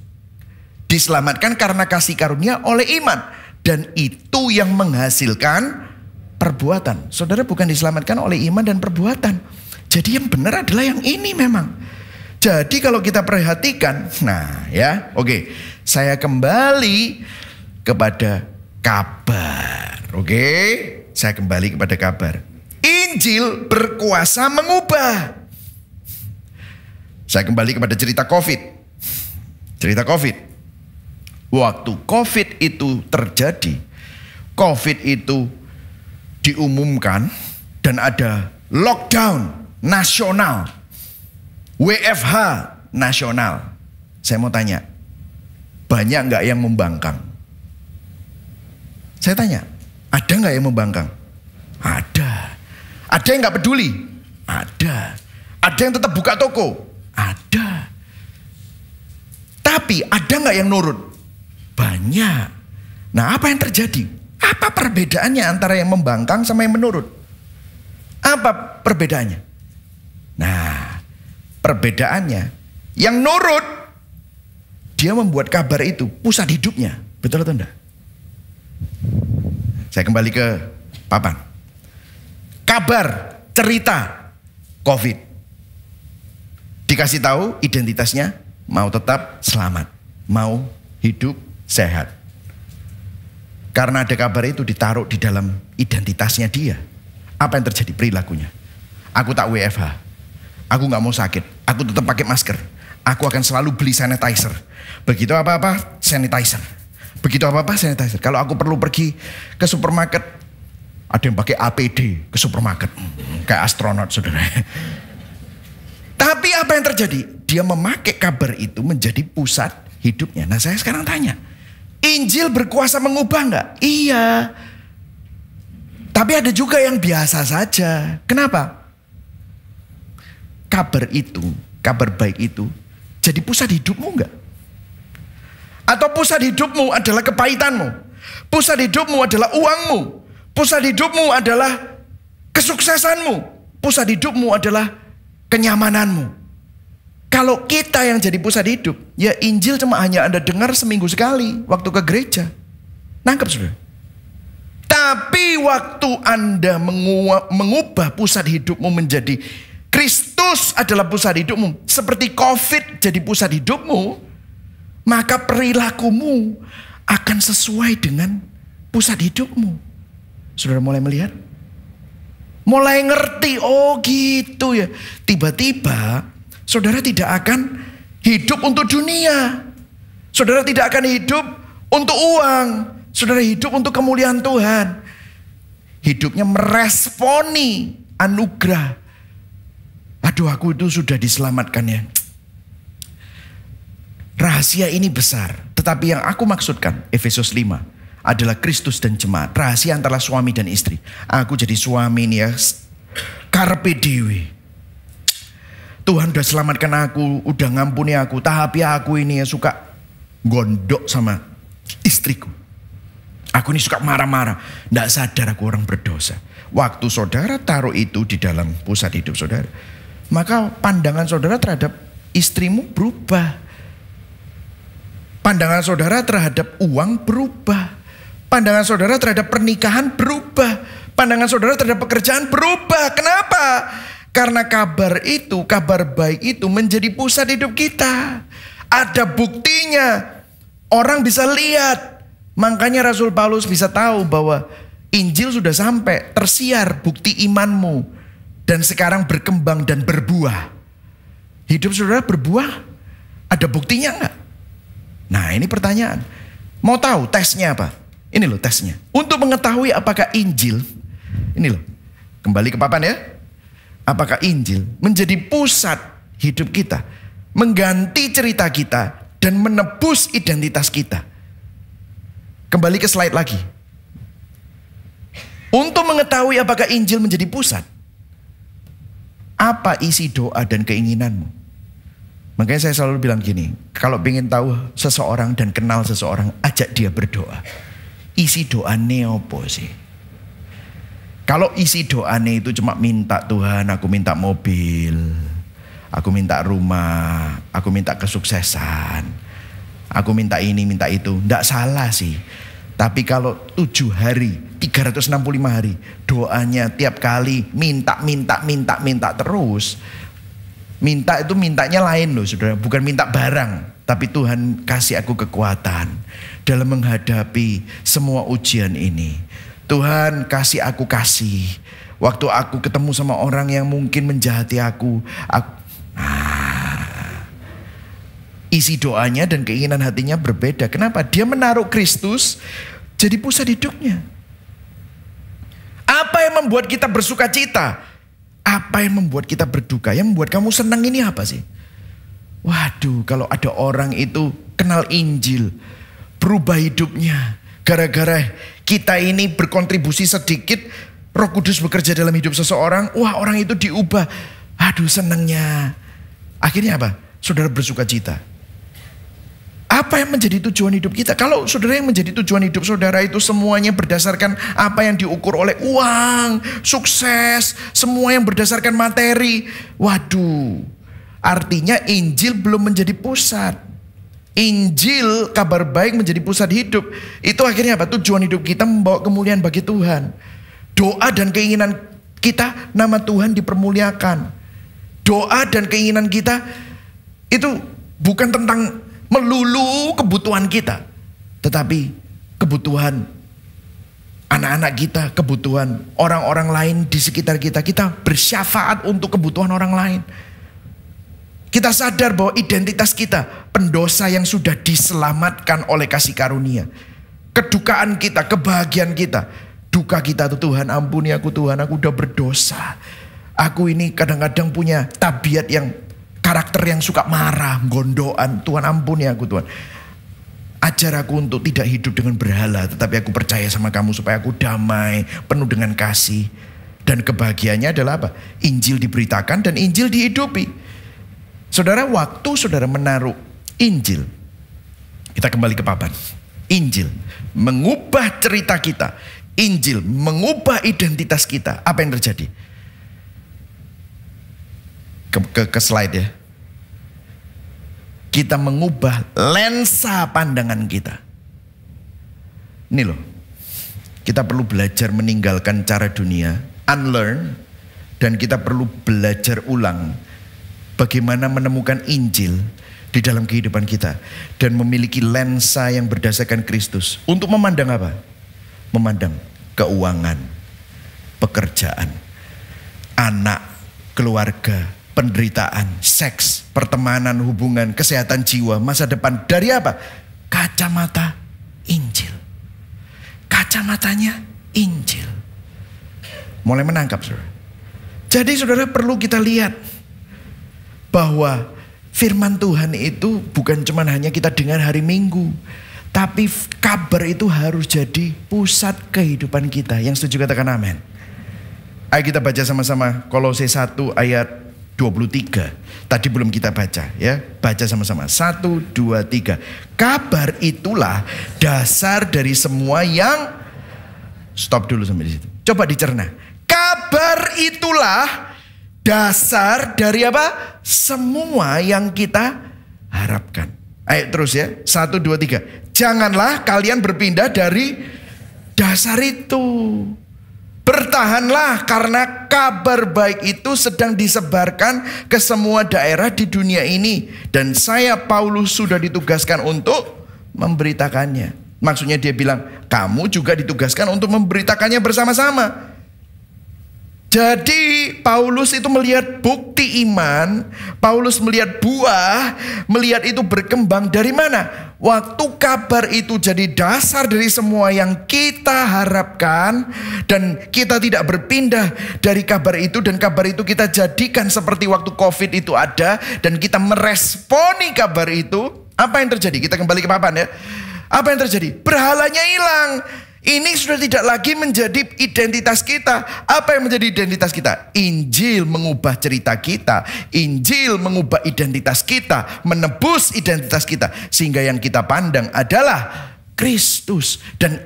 Diselamatkan karena kasih karunia oleh iman. Dan itu yang menghasilkan perbuatan. Saudara bukan diselamatkan oleh iman dan perbuatan. Jadi yang benar adalah yang ini memang. Jadi kalau kita perhatikan, nah ya, oke. Saya kembali kepada kabar. Oke, saya kembali kepada kabar. Injil berkuasa mengubah. Saya kembali kepada cerita COVID. Cerita COVID. Waktu COVID itu terjadi, COVID itu diumumkan dan ada lockdown nasional, WFH nasional. Saya mau tanya, banyak nggak yang membangkang? Saya tanya, ada nggak yang membangkang? Ada. Ada yang nggak peduli? Ada. Ada yang tetap buka toko? Ada. Tapi ada nggak yang nurut? Banyak. Nah, apa yang terjadi? Apa perbedaannya antara yang membangkang sama yang menurut? Apa perbedaannya? Nah, perbedaannya yang nurut, dia membuat kabar itu pusat hidupnya. Betul atau enggak? Saya kembali ke papan. Kabar, cerita COVID. Dikasih tahu identitasnya, mau tetap selamat, mau hidup sehat. Karena ada kabar itu ditaruh di dalam identitasnya dia. Apa yang terjadi perilakunya? Aku tak WFH, aku gak mau sakit, aku tetap pakai masker, aku akan selalu beli sanitizer. Begitu apa-apa sanitizer. Begitu apa-apa sanitizer. Kalau aku perlu pergi ke supermarket, ada yang pakai APD ke supermarket, kayak astronot saudara. Tapi apa yang terjadi? Dia memakai kabar itu menjadi pusat hidupnya. Nah, saya sekarang tanya, Injil berkuasa mengubah nggak? Iya. Tapi ada juga yang biasa saja. Kenapa? Kabar itu, kabar baik itu jadi pusat hidupmu nggak? Atau pusat hidupmu adalah kepahitanmu? Pusat hidupmu adalah uangmu? Pusat hidupmu adalah kesuksesanmu? Pusat hidupmu adalah kenyamananmu? Kalau kita yang jadi pusat hidup, ya Injil cuma hanya Anda dengar seminggu sekali waktu ke gereja. Nangkep sudah? Tapi waktu Anda mengubah pusat hidupmu menjadi Kristus adalah pusat hidupmu, seperti COVID jadi pusat hidupmu, maka perilakumu akan sesuai dengan pusat hidupmu. Saudara mulai melihat? Mulai ngerti, oh gitu ya. Tiba-tiba saudara tidak akan hidup untuk dunia. Saudara tidak akan hidup untuk uang. Saudara hidup untuk kemuliaan Tuhan. Hidupnya meresponi anugerah. Aduh, aku itu sudah diselamatkan ya. Rahasia ini besar. Tetapi yang aku maksudkan, Efesus 5. Adalah Kristus dan jemaat. Rahasia antara suami dan istri. Aku jadi suami nih ya. Carpe diem. Tuhan udah selamatkan aku. Udah ngampuni aku. Tapi aku ini ya suka gondok sama istriku. Aku ini suka marah-marah. Nggak sadar aku orang berdosa. Waktu saudara taruh itu di dalam pusat hidup saudara, maka pandangan saudara terhadap istrimu berubah. Pandangan saudara terhadap uang berubah. Pandangan saudara terhadap pernikahan berubah. Pandangan saudara terhadap pekerjaan berubah. Kenapa? Karena kabar itu, kabar baik itu menjadi pusat hidup kita. Ada buktinya. Orang bisa lihat. Makanya Rasul Paulus bisa tahu bahwa Injil sudah sampai, tersiar bukti imanmu. Dan sekarang berkembang dan berbuah. Hidup saudara berbuah? Ada buktinya enggak? Nah, ini pertanyaan. Mau tahu tesnya apa? Ini loh tesnya. Untuk mengetahui apakah Injil, ini loh, kembali ke papan ya. Apakah Injil menjadi pusat hidup kita, mengganti cerita kita, dan menebus identitas kita. Kembali ke slide lagi. Untuk mengetahui apakah Injil menjadi pusat, apa isi doa dan keinginanmu? Makanya saya selalu bilang gini, kalau ingin tahu seseorang dan kenal seseorang, ajak dia berdoa. Isi doane apa sih? Kalau isi doane itu cuma minta Tuhan, aku minta mobil, aku minta rumah, aku minta kesuksesan, aku minta ini, minta itu. Nggak salah sih. Tapi kalau 7 hari, 365 hari, doanya tiap kali minta terus. Minta itu mintanya lain loh saudara, bukan minta barang. Tapi Tuhan kasih aku kekuatan dalam menghadapi semua ujian ini. Tuhan kasih aku kasih. Waktu aku ketemu sama orang yang mungkin menjahati aku. Isi doanya dan keinginan hatinya berbeda. Kenapa? Dia menaruh Kristus jadi pusat hidupnya. Apa yang membuat kita bersuka cita? Apa yang membuat kita berduka? Yang membuat kamu senang ini apa sih? Waduh, kalau ada orang itu kenal Injil, berubah hidupnya. Gara-gara kita ini berkontribusi sedikit, Roh Kudus bekerja dalam hidup seseorang, wah orang itu diubah. Aduh senangnya. Akhirnya apa? Saudara bersuka cita. Apa yang menjadi tujuan hidup kita? Kalau saudara yang menjadi tujuan hidup saudara itu semuanya berdasarkan apa yang diukur oleh uang, sukses, semua yang berdasarkan materi. Waduh, artinya Injil belum menjadi pusat. Injil, kabar baik menjadi pusat hidup. Itu akhirnya apa? Tujuan hidup kita membawa kemuliaan bagi Tuhan. Doa dan keinginan kita, nama Tuhan dipermuliakan. Doa dan keinginan kita itu bukan tentang melulu kebutuhan kita, tetapi kebutuhan anak-anak kita, kebutuhan orang-orang lain di sekitar kita. Kita bersyafaat untuk kebutuhan orang lain. Kita sadar bahwa identitas kita pendosa yang sudah diselamatkan oleh kasih karunia. Kedukaan kita, kebahagiaan kita, duka kita tuh, Tuhan ampuni aku Tuhan, aku udah berdosa. Aku ini kadang-kadang punya tabiat yang karakter yang suka marah, gondoan. Tuhan ampuni aku Tuhan. Ajar aku untuk tidak hidup dengan berhala, tetapi aku percaya sama kamu supaya aku damai, penuh dengan kasih. Dan kebahagiaannya adalah apa? Injil diberitakan dan Injil dihidupi. Saudara, waktu saudara menaruh Injil, kita kembali ke papan. Injil mengubah cerita kita. Injil mengubah identitas kita. Apa yang terjadi? Ke slide ya. Kita mengubah lensa pandangan kita. Ini loh. Kita perlu belajar meninggalkan cara dunia, unlearn, dan kita perlu belajar ulang bagaimana menemukan Injil di dalam kehidupan kita dan memiliki lensa yang berdasarkan Kristus. Untuk memandang apa? Memandang keuangan, pekerjaan, anak, keluarga, penderitaan, seks, pertemanan, hubungan, kesehatan jiwa, masa depan. Dari apa? Kacamata Injil. Kacamatanya Injil. Mulai menangkap, saudara. Jadi saudara perlu kita lihat bahwa firman Tuhan itu bukan cuma hanya kita dengar hari Minggu. Tapi kabar itu harus jadi pusat kehidupan kita. Yang setuju katakan amin. Ayo kita baca sama-sama Kolose 1 ayat 23. Tadi belum kita baca ya. Baca sama-sama. 1, 2, 3. Kabar itulah dasar dari semua yang... Stop dulu sampai di situ. Coba dicerna. Kabar itulah dasar dari apa? Semua yang kita harapkan. Ayo terus ya. 1, 2, 3. Janganlah kalian berpindah dari dasar itu. Bertahanlah karena kabar baik itu sedang disebarkan ke semua daerah di dunia ini. Dan saya Paulus sudah ditugaskan untuk memberitakannya. Maksudnya dia bilang, kamu juga ditugaskan untuk memberitakannya bersama-sama. Jadi Paulus itu melihat bukti iman, Paulus melihat buah, melihat itu berkembang dari mana? Waktu kabar itu jadi dasar dari semua yang kita harapkan dan kita tidak berpindah dari kabar itu, dan kabar itu kita jadikan seperti waktu COVID itu ada dan kita meresponi kabar itu. Apa yang terjadi? Kita kembali ke papan ya. Apa yang terjadi? Berhalanya hilang. Ini sudah tidak lagi menjadi identitas kita. Apa yang menjadi identitas kita? Injil mengubah cerita kita. Injil mengubah identitas kita. Menebus identitas kita. Sehingga yang kita pandang adalah Kristus. Dan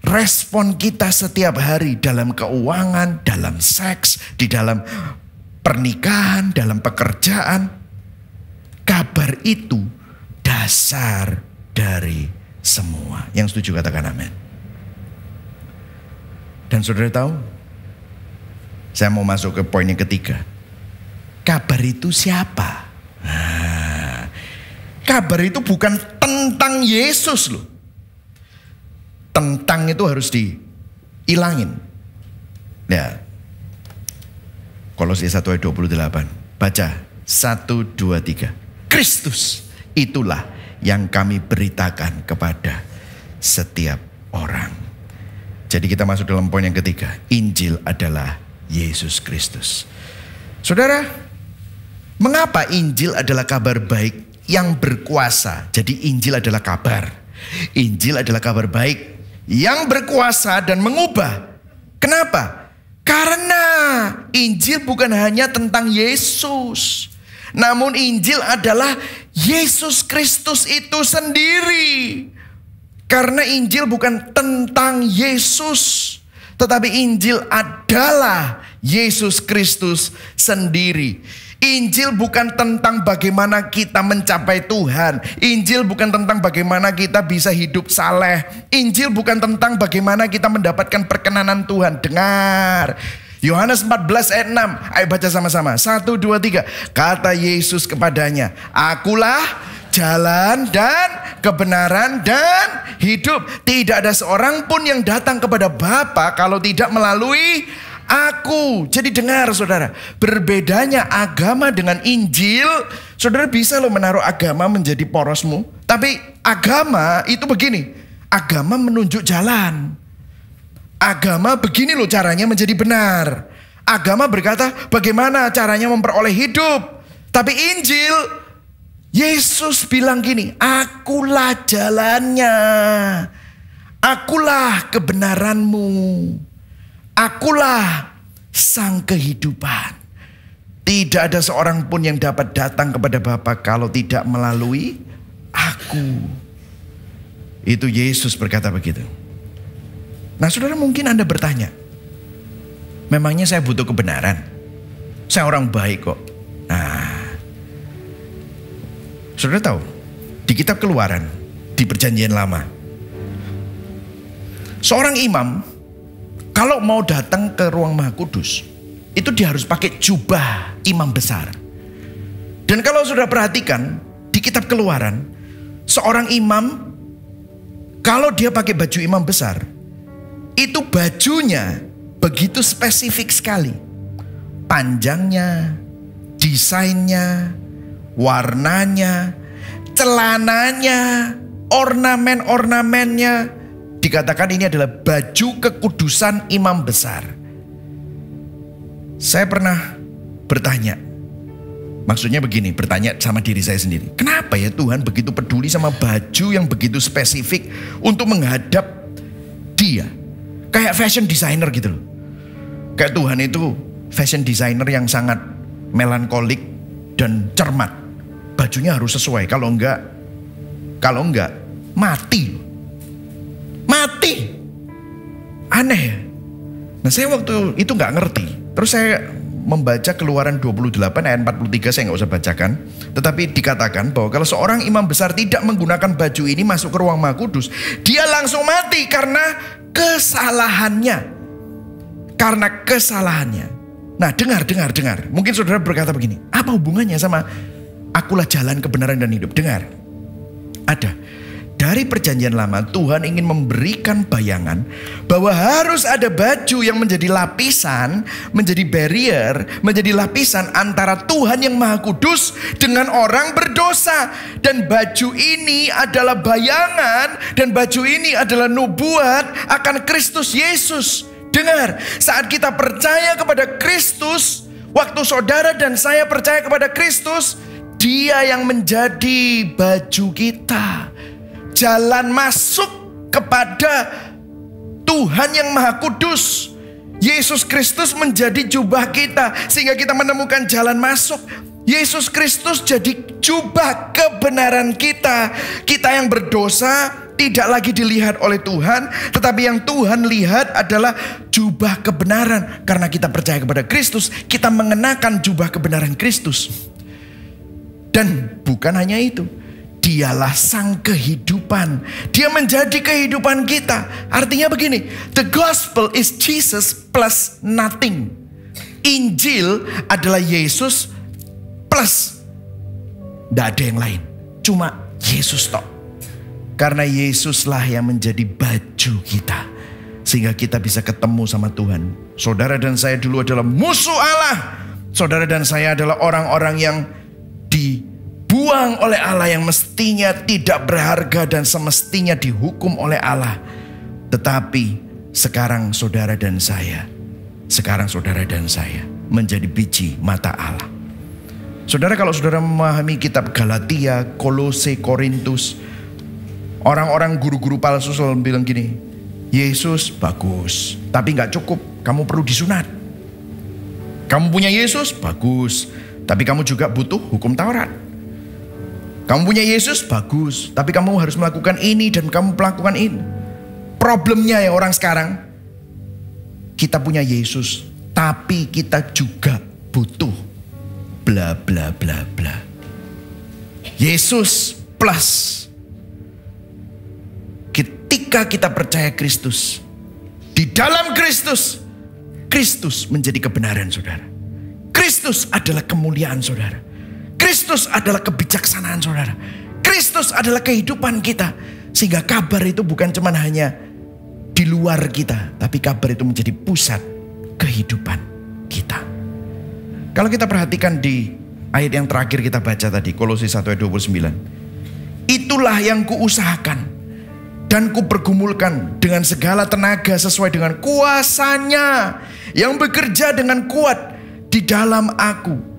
respon kita setiap hari dalam keuangan, dalam seks, di dalam pernikahan, dalam pekerjaan. Kabar itu dasar dari semua. Yang setuju katakan amin. Dan saudara tahu, saya mau masuk ke poin yang ketiga. Kabar itu siapa? Nah, kabar itu bukan tentang Yesus loh. Tentang itu harus dihilangin. Ya. Kolose 1 ayat 28. Baca 1, 2, 3. Kristus itulah yang kami beritakan kepada setiap orang. Jadi kita masuk dalam poin yang ketiga. Injil adalah Yesus Kristus. Saudara, mengapa Injil adalah kabar baik yang berkuasa? Jadi Injil adalah kabar. Injil adalah kabar baik yang berkuasa dan mengubah. Kenapa? Karena Injil bukan hanya tentang Yesus. Namun Injil adalah Yesus Kristus itu sendiri. Karena Injil bukan tentang Yesus, tetapi Injil adalah Yesus Kristus sendiri. Injil bukan tentang bagaimana kita mencapai Tuhan. Injil bukan tentang bagaimana kita bisa hidup saleh. Injil bukan tentang bagaimana kita mendapatkan perkenanan Tuhan. Dengar. Yohanes 14 ayat 6. Ayo baca sama-sama. 1, 2, 3. Kata Yesus kepadanya, akulah jalan dan kebenaran dan hidup. Tidak ada seorang pun yang datang kepada Bapa kalau tidak melalui aku. Jadi dengar saudara, berbedanya agama dengan Injil. Saudara bisa loh menaruh agama menjadi porosmu. Tapi agama itu begini. Agama menunjuk jalan. Agama begini loh caranya menjadi benar. Agama berkata bagaimana caranya memperoleh hidup. Tapi Injil, Yesus bilang gini, akulah jalannya, akulah kebenaranmu, akulah sang kehidupan. Tidak ada seorang pun yang dapat datang kepada Bapa kalau tidak melalui aku. Itu Yesus berkata begitu. Nah saudara, mungkin Anda bertanya, memangnya saya butuh kebenaran? Saya orang baik kok. Nah, saudara tahu, di kitab Keluaran, di perjanjian lama, seorang imam kalau mau datang ke ruang Maha Kudus, itu dia harus pakai jubah imam besar. Dan kalau sudah perhatikan, di kitab Keluaran, seorang imam, kalau dia pakai baju imam besar, Itu bajunya begitu spesifik sekali. Panjangnya, desainnya, warnanya, celananya, ornamen-ornamennya. Dikatakan ini adalah baju kekudusan imam besar. Saya pernah bertanya, maksudnya begini, bertanya sama diri saya sendiri. Kenapa ya Tuhan begitu peduli sama baju yang begitu spesifik untuk menghadap Dia? Kayak fashion designer gitu loh. Kayak Tuhan itu fashion designer yang sangat melankolik dan cermat. Bajunya harus sesuai, kalau enggak mati. Mati. Aneh ya. Nah saya waktu itu nggak ngerti. Terus saya membaca Keluaran 28 ayat 43, saya nggak usah bacakan. Tetapi dikatakan bahwa kalau seorang imam besar tidak menggunakan baju ini masuk ke ruang Maha Kudus, dia langsung mati karena kesalahannya. Karena kesalahannya. Nah dengar. Mungkin saudara berkata begini, apa hubungannya sama akulah jalan kebenaran dan hidup? Dengar. Ada. Dari perjanjian lama Tuhan ingin memberikan bayangan bahwa harus ada baju yang menjadi lapisan, menjadi barrier, menjadi lapisan antara Tuhan yang Maha Kudus dengan orang berdosa. Dan baju ini adalah bayangan, dan baju ini adalah nubuat akan Kristus Yesus. Dengar, saat kita percaya kepada Kristus, waktu saudara dan saya percaya kepada Kristus, Dia yang menjadi baju kita. Jalan masuk kepada Tuhan yang Maha Kudus. Yesus Kristus menjadi jubah kita sehingga kita menemukan jalan masuk. Yesus Kristus jadi jubah kebenaran kita. Kita yang berdosa tidak lagi dilihat oleh Tuhan, tetapi yang Tuhan lihat adalah jubah kebenaran. Karena kita percaya kepada Kristus, kita mengenakan jubah kebenaran Kristus. Dan bukan hanya itu, Dialah sang kehidupan. Dia menjadi kehidupan kita. Artinya begini, the gospel is Jesus plus nothing. Injil adalah Yesus plus, tidak ada yang lain, cuma Yesus tok. Karena Yesuslah yang menjadi baju kita, sehingga kita bisa ketemu sama Tuhan. Saudara dan saya dulu adalah musuh Allah. Saudara dan saya adalah orang-orang yang dibuang oleh Allah, yang mestinya tidak berharga dan semestinya dihukum oleh Allah. Tetapi sekarang saudara dan saya menjadi biji mata Allah. Saudara, kalau saudara memahami kitab Galatia, Kolose, Korintus, orang-orang guru-guru palsu selalu bilang gini, Yesus bagus, tapi gak cukup, kamu perlu disunat. Kamu punya Yesus bagus, tapi kamu juga butuh hukum Taurat. Kamu punya Yesus bagus, tapi kamu harus melakukan ini dan kamu melakukan ini. Problemnya ya orang sekarang, kita punya Yesus, tapi kita juga butuh bla bla bla bla. Yesus plus. Ketika kita percaya Kristus, di dalam Kristus, Kristus menjadi kebenaran saudara. Kristus adalah kemuliaan saudara. Kristus adalah kebijaksanaan saudara. Kristus adalah kehidupan kita. Sehingga kabar itu bukan cuma hanya di luar kita, tapi kabar itu menjadi pusat kehidupan kita. Kalau kita perhatikan di ayat yang terakhir kita baca tadi, Kolose 1 ayat 29. Itulah yang kuusahakan dan kupergumulkan dengan segala tenaga sesuai dengan kuasanya yang bekerja dengan kuat di dalam aku.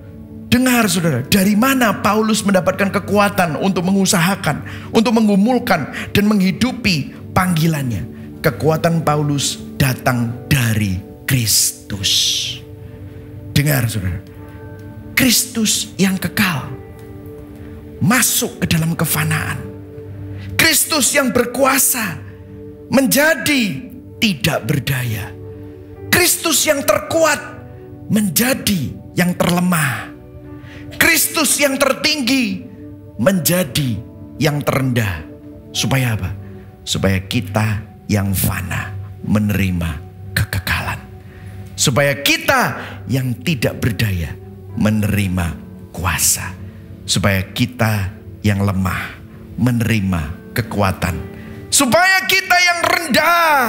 Dengar saudara, dari mana Paulus mendapatkan kekuatan untuk mengusahakan, untuk menggumulkan dan menghidupi panggilannya? Kekuatan Paulus datang dari Kristus. Dengar saudara, Kristus yang kekal masuk ke dalam kefanaan. Kristus yang berkuasa menjadi tidak berdaya. Kristus yang terkuat menjadi yang terlemah. Kristus yang tertinggi menjadi yang terendah. Supaya apa? Supaya kita yang fana menerima kekekalan. Supaya kita yang tidak berdaya menerima kuasa. Supaya kita yang lemah menerima kekuatan. Supaya kita yang rendah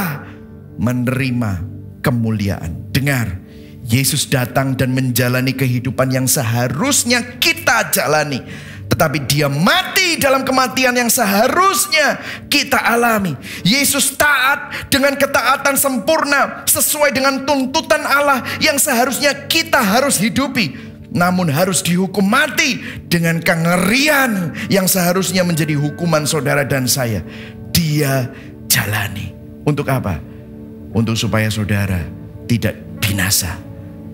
menerima kemuliaan. Dengar, Yesus datang dan menjalani kehidupan yang seharusnya kita jalani. Tetapi dia mati dalam kematian yang seharusnya kita alami. Yesus taat dengan ketaatan sempurna sesuai dengan tuntutan Allah yang seharusnya kita harus hidupi. Namun harus dihukum mati dengan kengerian yang seharusnya menjadi hukuman saudara dan saya. Dia jalani. Untuk apa? Untuk supaya saudara tidak binasa,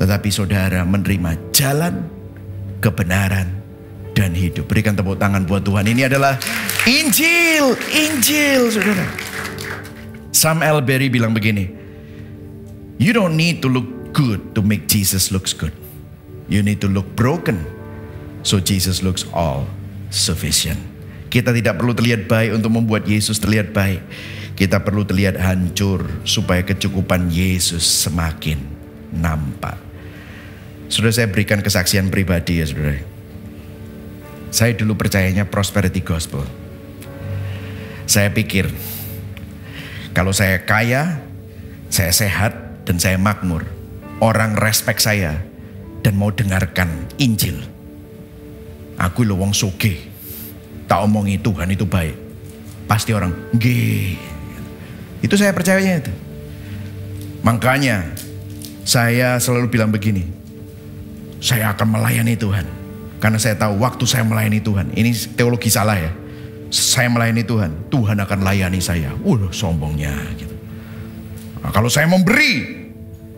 tetapi saudara menerima jalan kebenaran dan hidup. Berikan tepuk tangan buat Tuhan. Ini adalah Injil, Injil, saudara. Sam Elberry bilang begini, you don't need to look good to make Jesus looks good. You need to look broken so Jesus looks all sufficient. Kita tidak perlu terlihat baik untuk membuat Yesus terlihat baik. Kita perlu terlihat hancur supaya kecukupan Yesus semakin nampak. Sudah saya berikan kesaksian pribadi ya saudara. Saya dulu percayanya prosperity gospel. Saya pikir kalau saya kaya, saya sehat, dan saya makmur, orang respect saya dan mau dengarkan Injil. Aku lo wong soge, tak omongi Tuhan itu baik. Pasti orang nggih. Itu saya percayanya itu. Makanya saya selalu bilang begini, saya akan melayani Tuhan. Karena saya tahu waktu saya melayani Tuhan, ini teologi salah ya. Saya melayani Tuhan, Tuhan akan layani saya. Sombongnya gitu. Nah, kalau saya memberi,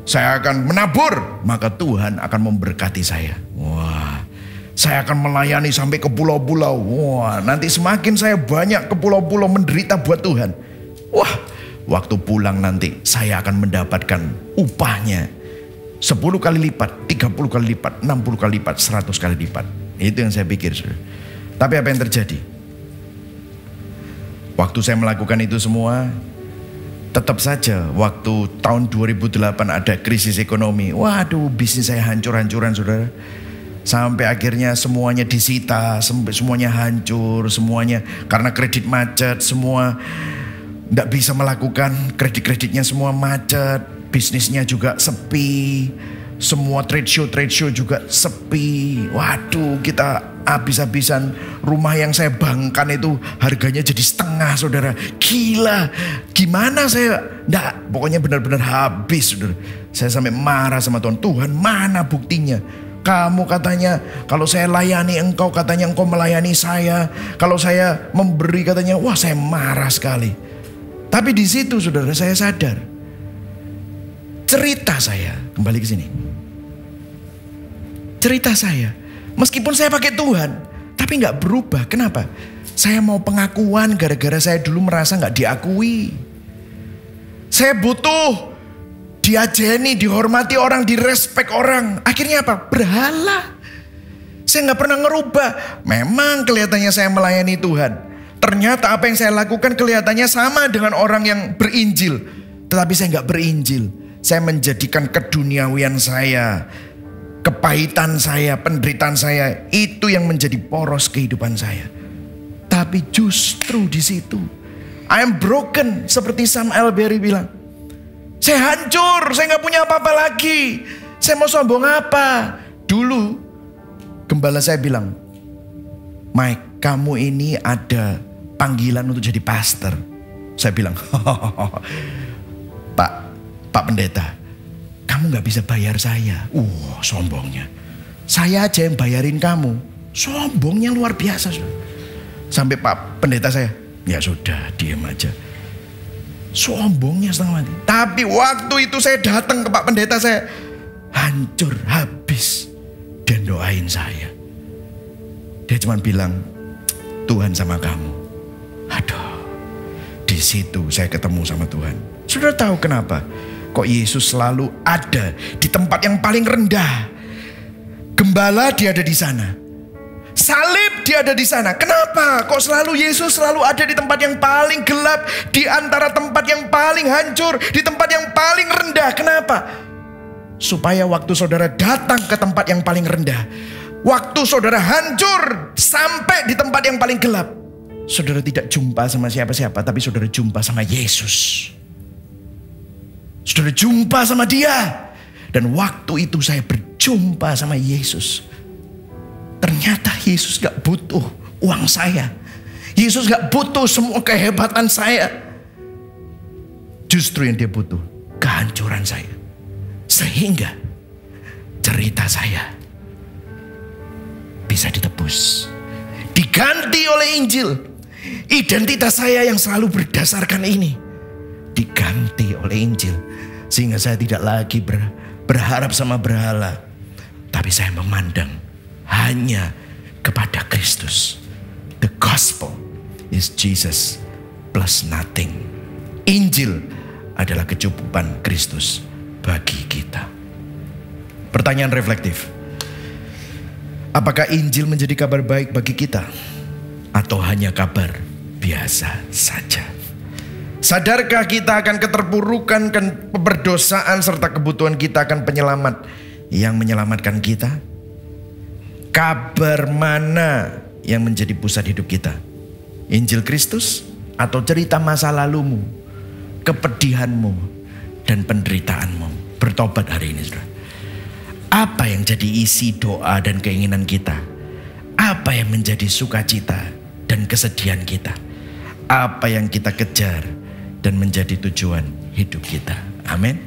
saya akan menabur, maka Tuhan akan memberkati saya. Wah, saya akan melayani sampai ke pulau-pulau. Wah, nanti semakin saya banyak ke pulau-pulau menderita buat Tuhan. Wah, waktu pulang nanti saya akan mendapatkan upahnya 10 kali lipat, 30 kali lipat, 60 kali lipat, 100 kali lipat. Itu yang saya pikir. Tapi apa yang terjadi? Waktu saya melakukan itu semua, tetap saja waktu tahun 2008 ada krisis ekonomi. Waduh, bisnis saya hancur-hancuran saudara. Sampai akhirnya semuanya disita, semuanya hancur, semuanya karena kredit macet, semua tidak bisa melakukan, kredit-kreditnya semua macet, bisnisnya juga sepi, semua trade show juga sepi. Waduh, kita habis-habisan. Rumah yang saya bangkan itu harganya jadi setengah saudara. Gila, gimana saya? Nggak, pokoknya benar-benar habis saudara. Saya sampai marah sama Tuhan. Tuhan, mana buktinya? Kamu katanya kalau saya layani engkau, katanya engkau melayani saya. Kalau saya memberi katanya, wah saya marah sekali. Tapi di situ saudara saya sadar, cerita saya kembali ke sini. Cerita saya, meskipun saya pakai Tuhan, tapi nggak berubah. Kenapa? Saya mau pengakuan gara-gara saya dulu merasa nggak diakui. Saya butuh diajeni, dihormati orang, direspek orang. Akhirnya apa? Berhala. Saya nggak pernah ngerubah. Memang kelihatannya saya melayani Tuhan. Ternyata apa yang saya lakukan kelihatannya sama dengan orang yang berinjil. Tetapi saya nggak berinjil. Saya menjadikan keduniawian saya, kepahitan saya, penderitaan saya, itu yang menjadi poros kehidupan saya. Tapi justru di situ, I am broken, seperti Sam Elberry bilang. Saya hancur, saya nggak punya apa-apa lagi. Saya mau sombong apa? Dulu gembala saya bilang, Mike, kamu ini ada panggilan untuk jadi pastor. Saya bilang, Pak Pendeta, kamu gak bisa bayar saya. Sombongnya. Saya aja yang bayarin kamu. Sombongnya luar biasa. Sampai Pak Pendeta saya, ya sudah diam aja. Sombongnya setengah mati. Tapi waktu itu saya datang ke Pak Pendeta, saya hancur habis. Dan doain saya. Dia cuma bilang, Tuhan sama kamu. Aduh, di situ saya ketemu sama Tuhan. Sudah tahu kenapa? Kok Yesus selalu ada di tempat yang paling rendah? Gembala dia ada di sana. Salib dia ada di sana. Kenapa? Kok selalu Yesus selalu ada di tempat yang paling gelap, di antara tempat yang paling hancur, di tempat yang paling rendah? Kenapa? Supaya waktu saudara datang ke tempat yang paling rendah, waktu saudara hancur sampai di tempat yang paling gelap, saudara tidak jumpa sama siapa-siapa, tapi saudara jumpa sama Yesus. Saudara jumpa sama dia. Dan waktu itu saya berjumpa sama Yesus. Ternyata Yesus gak butuh uang saya. Yesus gak butuh semua kehebatan saya. Justru yang dia butuh kehancuran saya. Sehingga cerita saya bisa ditebus. Diganti oleh Injil. Identitas saya yang selalu berdasarkan ini diganti oleh Injil. Sehingga saya tidak lagi berharap sama berhala. Tapi saya memandang hanya kepada Kristus. The gospel is Jesus plus nothing. Injil adalah kecukupan Kristus bagi kita. Pertanyaan reflektif. Apakah Injil menjadi kabar baik bagi kita? Atau hanya kabar biasa saja? Sadarkah kita akan keterpurukan, pemberdosaan, serta kebutuhan kita akan penyelamat yang menyelamatkan kita? Kabar mana yang menjadi pusat hidup kita? Injil Kristus atau cerita masa lalumu, kepedihanmu, dan penderitaanmu? Bertobat hari ini, saudara. Apa yang jadi isi doa dan keinginan kita? Apa yang menjadi sukacita dan kesedihan kita? Apa yang kita kejar dan menjadi tujuan hidup kita? Amin.